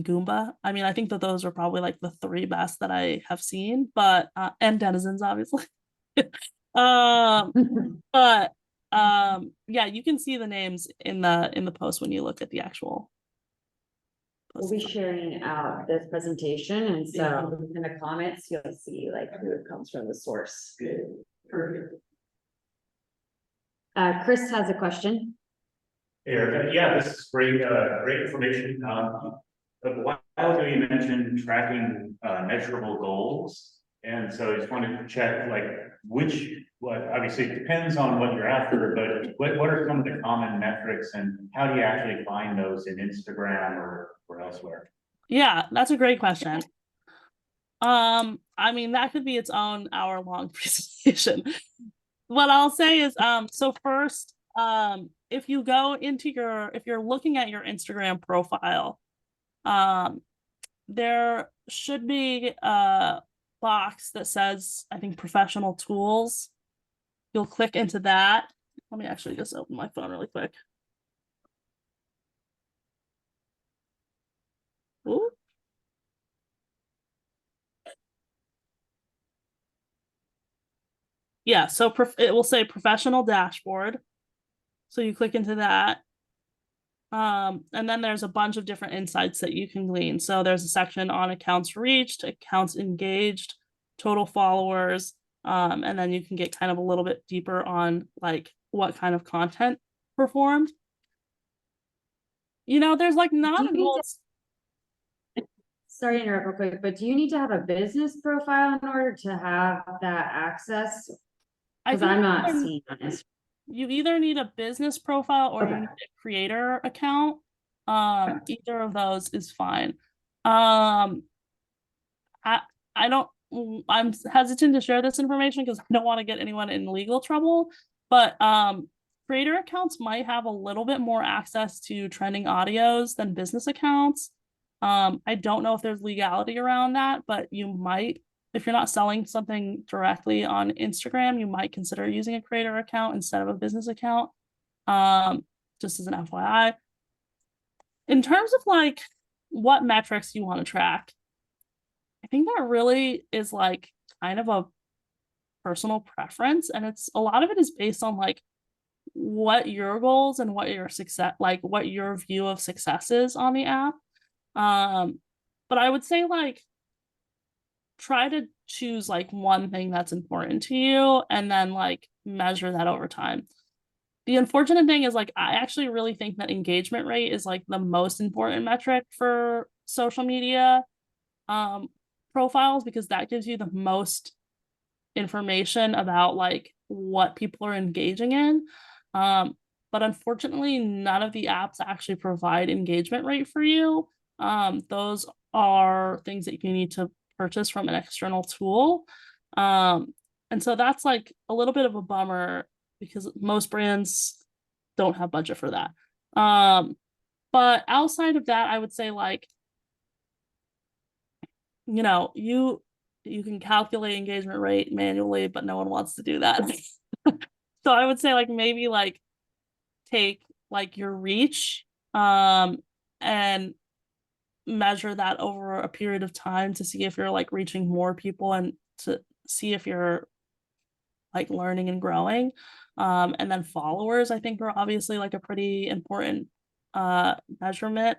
Goomba. I mean, I think that those are probably like the three best that I have seen, but and Denizens, obviously. But yeah, you can see the names in the post when you look at the actual We'll be sharing out this presentation, and so in the comments, you'll see like who it comes from, the source. Perfect. Chris has a question. Erica, yeah, this is great, great information. A while ago you mentioned tracking measurable goals. And so I just wanted to check like obviously it depends on what you're after, but what are some of the common metrics and how do you actually find those in Instagram or elsewhere? Yeah, that's a great question. I mean, that could be its own hour-long presentation. What I'll say is, so first, if you go into if you're looking at your Instagram profile, there should be a box that says, I think, professional tools. You'll click into that. Let me actually just open my phone really quick. Ooh. Yeah, so it will say professional dashboard. So you click into that. And then there's a bunch of different insights that you can glean. So there's a section on accounts reached, accounts engaged, total followers, and then you can get kind of a little bit deeper on like what kind of content performed. There's like not a goal. Sorry to interrupt real quick, but do you need to have a business profile in order to have that access? Because I'm not seeing this. You either need a business profile or you need a creator account. Either of those is fine. I'm hesitant to share this information because I don't want to get anyone in legal trouble, but creator accounts might have a little bit more access to trending audios than business accounts. I don't know if there's legality around that, but you might, if you're not selling something directly on Instagram, you might consider using a creator account instead of a business account. Just as an FYI. In terms of like what metrics you want to track, I think that really is like kind of a personal preference, and a lot of it is based on like what your goals and what your success, like what your view of success is on the app. But I would say like try to choose like one thing that's important to you and then like measure that over time. The unfortunate thing is like I actually really think that engagement rate is like the most important metric for social media profiles, because that gives you the most information about like what people are engaging in. But unfortunately, none of the apps actually provide engagement rate for you. Those are things that you need to purchase from an external tool. And so that's like a little bit of a bummer because most brands don't have budget for that. But outside of that, I would say like you know, you can calculate engagement rate manually, but no one wants to do that. So I would say like maybe like take like your reach and measure that over a period of time to see if you're like reaching more people and to see if you're like learning and growing. And then followers, I think, are obviously like a pretty important measurement.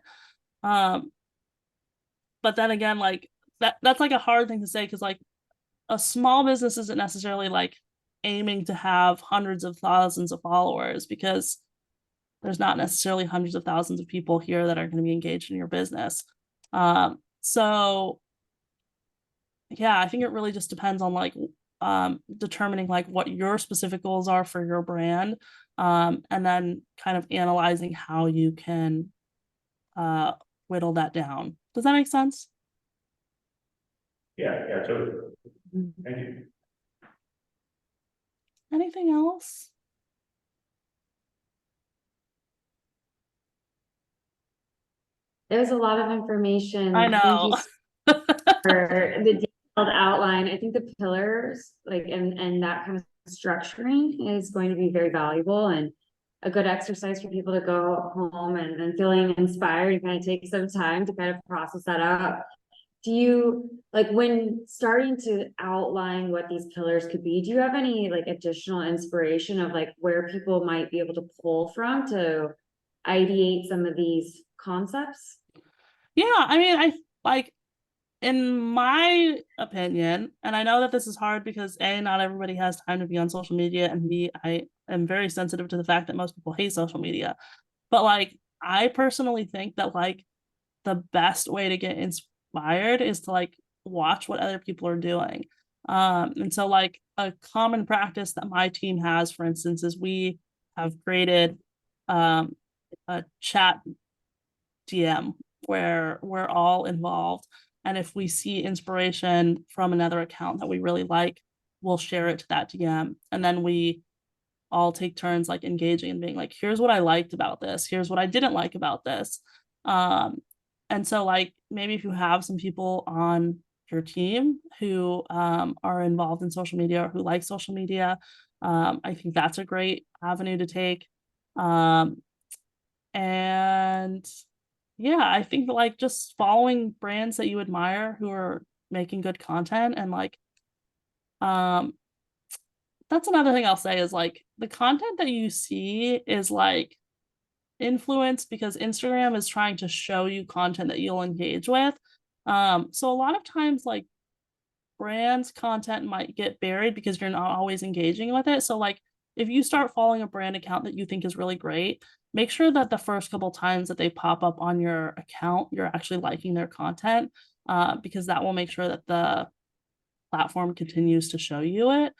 Um, but then again, like that's like a hard thing to say because like a small business isn't necessarily like aiming to have hundreds of thousands of followers because there's not necessarily hundreds of thousands of people here that are going to be engaged in your business. So yeah, I think it really just depends on like determining like what your specific goals are for your brand, and then kind of analyzing how you can whittle that down. Does that make sense? Yeah, totally. Thank you. Anything else? There's a lot of information. I Thank you know. for the detailed outline. I think the pillars, like, and that kind of structuring is going to be very valuable and a good exercise for people to go home and feeling inspired and kind of take some time to kind of process that out. Do you, like, when starting to outline what these pillars could be, do you have any like additional inspiration of like where people might be able to pull from to ideate some of these concepts? Yeah, I mean, I like, in my opinion, and I know that this is hard because A, not everybody has time to be on social media, and B, I am very sensitive to the fact that most people hate social media. But like, I personally think that like the best way to get inspired is to like watch what other people are doing. And so like a common practice that my team has, for instance, is we have created a chat DM where we're all involved. And if we see inspiration from another account that we really like, we'll share it to that DM. And then we all take turns like engaging and being like, here's what I liked about this, here's what I didn't like about this. And so like maybe if you have some people on your team who are involved in social media or who like social media, I think that's a great avenue to take. And yeah, I think that like just following brands that you admire who are making good content and like that's another thing I'll say is like the content that you see is like influenced because Instagram is trying to show you content that you'll engage with. So a lot of times like brands content might get buried because you're not always engaging with it. So like if you start following a brand account that you think is really great, make sure that the first couple times that they pop up on your account, you're actually liking their content, because that will make sure that the platform continues to show you it.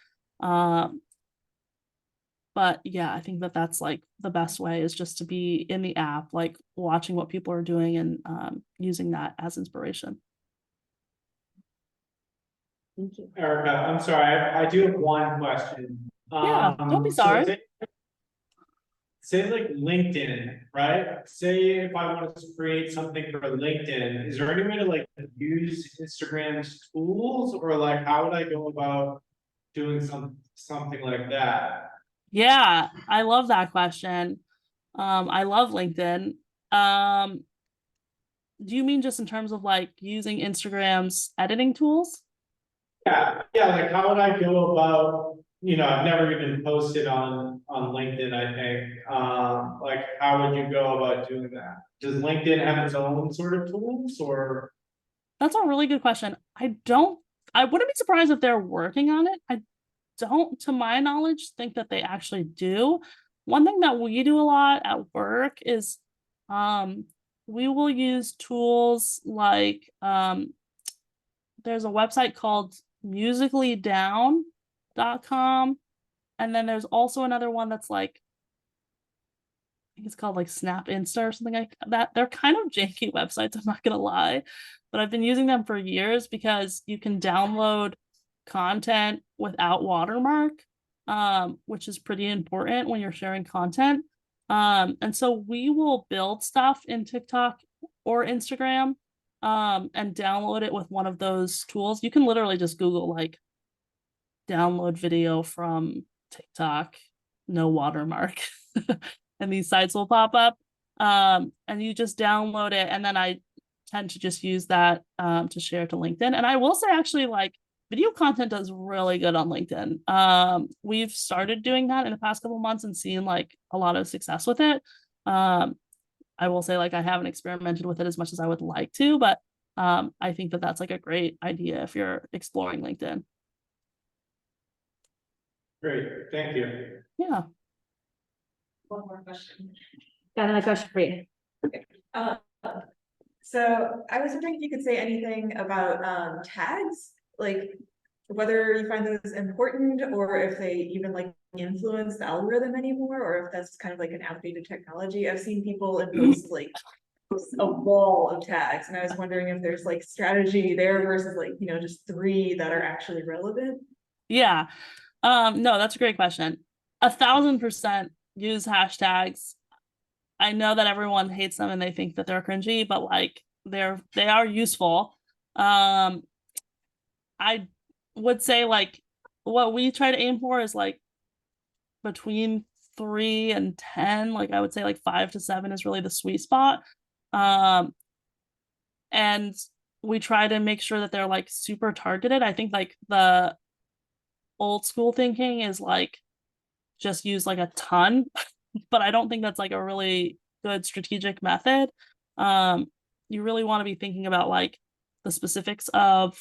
But yeah, I think that that's like the best way is just to be in the app, like watching what people are doing and using that as inspiration. Thank you. Erica, I'm sorry, I do have one question. Yeah, don't be So sorry. say like LinkedIn, right? Say if I wanted to create something for LinkedIn, is there any way to like use Instagram's tools or like how would I go about doing something like that? Yeah, I love that question. I love LinkedIn. Do you mean just in terms of like using Instagram's editing tools? Yeah, like how would I go about, I've never even posted on LinkedIn, I think. Like how would you go about doing that? Does LinkedIn have its own sort of tools or? That's a really good question. I wouldn't be surprised if they're working on it. I don't, to my knowledge, think that they actually do. One thing that we do a lot at work is we will use tools like there's a website called musicallydown.com, and then there's also another one that's like I think it's called like Snap Insta or something like that. They're kind of janky websites, I'm not gonna lie, but I've been using them for years because you can download content without watermark, which is pretty important when you're sharing content. And so we will build stuff in TikTok or Instagram and download it with one of those tools. You can literally just Google like download video from TikTok, no watermark, and these sites will pop up. And you just download it, and then I tend to just use that to share to LinkedIn. And I will say, actually, like video content does really good on LinkedIn. We've started doing that in the past couple months and seen like a lot of success with it. I will say, like, I haven't experimented with it as much as I would like to, but I think that that's like a great idea if you're exploring LinkedIn. Great, thank you. Yeah. One more question. Got another question for you. Uh, so I was wondering if you could say anything about tags, like whether you find those important or if they even like influence the algorithm anymore, or if that's kind of like an outdated technology. I've seen people impose like a wall of tags, and I was wondering if there's like strategy there versus like, you know, just 3 that are actually relevant. Yeah. No, that's a great question. 1,000% use hashtags. I know that everyone hates them and they think that they're cringy, but like they are useful. I would say like what we try to aim for is like between 3 and 10. Like I would say like 5 to 7 is really the sweet spot. And we try to make sure that they're like super targeted. I think like the old school thinking is like just use like a ton, but I don't think that's like a really good strategic method. You really want to be thinking about like the specifics of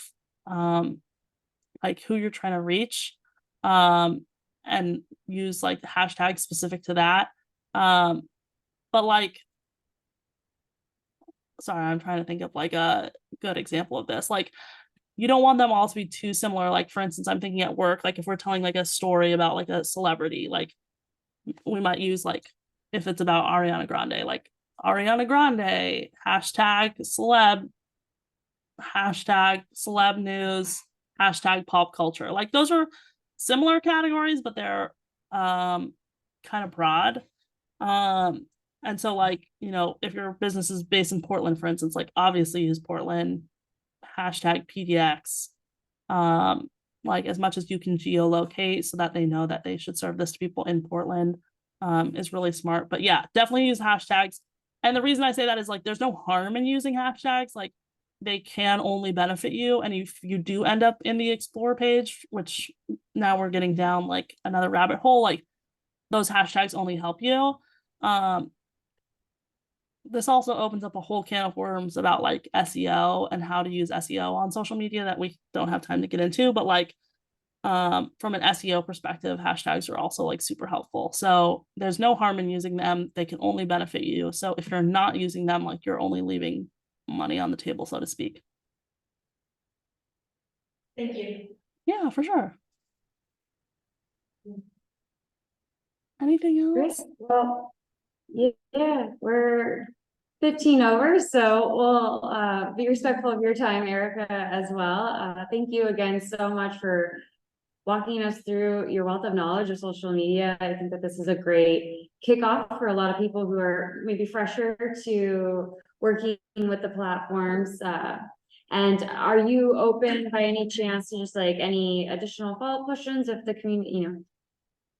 like who you're trying to reach, and use like the hashtag specific to that. But like, sorry, I'm trying to think of like a good example of this. Like, you don't want them all to be too similar. Like, for instance, I'm thinking at work, like if we're telling like a story about like a celebrity, like we might use like, if it's about Ariana Grande, like Ariana Grande, hashtag celeb news, hashtag pop culture. Like those are similar categories, but they're kind of broad. And so like, you know, if your business is based in Portland, for instance, like obviously use Portland, hashtag PDX, like as much as you can geolocate so that they know that they should serve this to people in Portland, is really smart. But yeah, definitely use hashtags. And the reason I say that is like there's no harm in using hashtags. Like they can only benefit you. And if you do end up in the explore page, which now we're getting down like another rabbit hole, like those hashtags only help you. This also opens up a whole can of worms about like SEO and how to use SEO on social media that we don't have time to get into, but like from an SEO perspective, hashtags are also like super helpful. So there's no harm in using them. They can only benefit you. So if you're not using them, like you're only leaving money on the table, so to speak. Thank you. Yeah, for sure. Anything else? Great. Well, yeah, we're 15 over, so we'll be respectful of your time, Erika, as well. Thank you again so much for walking us through your wealth of knowledge of social media. I think that this is a great kickoff for a lot of people who are maybe fresher to working with the platforms. And are you open by any chance to just like any additional follow-up questions if the community, you know,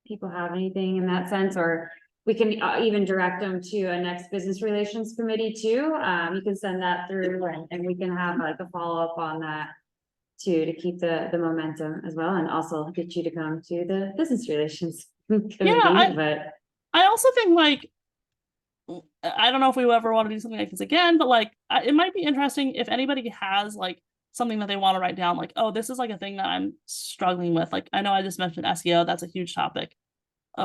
people have anything in that sense, or we can even direct them to a next business relations committee too. You can send that through and we can have like a follow-up on that too, to keep the momentum as well, and also get you to come to the business relations committee. But I also think like, I don't know if we ever want to do something like this again, but like it might be interesting if anybody has like something that they want to write down, like, oh, this is like a thing that I'm struggling with. Like I know I just mentioned SEO, that's a huge topic.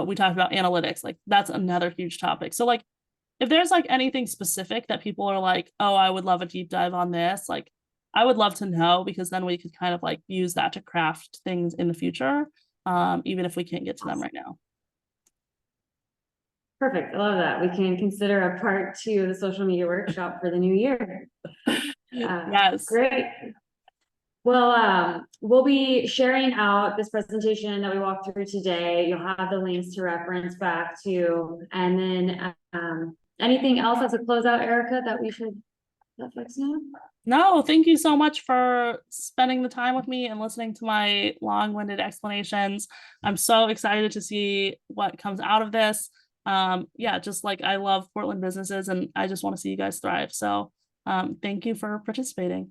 We talked about analytics, like that's another huge topic. So like if there's like anything specific that people are like, oh, I would love a deep dive on this, like I would love to know, because then we could kind of like use that to craft things in the future, even if we can't get to them right now. perfect, I love that. We can consider a part 2 of the social media workshop for the new year. Yes. Great. Well, we'll be sharing out this presentation that we walked through today. You'll have the links to reference back to, and then anything else as a closeout, Erika, that we should Let folks know. No, thank you so much for spending the time with me and listening to my long-winded explanations. I'm so excited to see what comes out of this. Yeah, just like I love Portland businesses and I just want to see you guys thrive. So thank you for participating.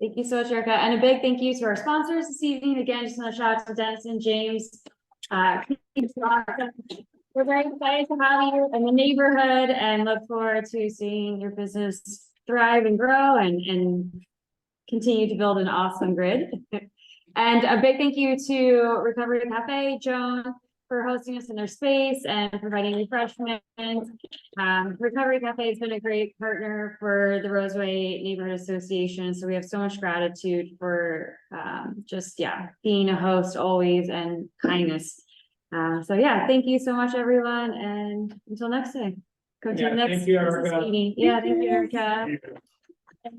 Thank you so much, Erica. And a big thank you to our sponsors this evening. Again, just want to shout out to Dennis and James. We're very excited to have you in the neighborhood and look forward to seeing your business thrive and grow and continue to build an awesome grid. And a big thank you to Recovery Cafe, Joan, for hosting us in their space and providing refreshments. Recovery Cafe has been a great partner for the Roseway Neighborhood Association, so we have so much gratitude for just being a host always and kindness. So yeah, thank you so much, everyone, and until next time. Go to the next thank you, business Erica. meeting. Yeah, thank you, Erica. Yeah.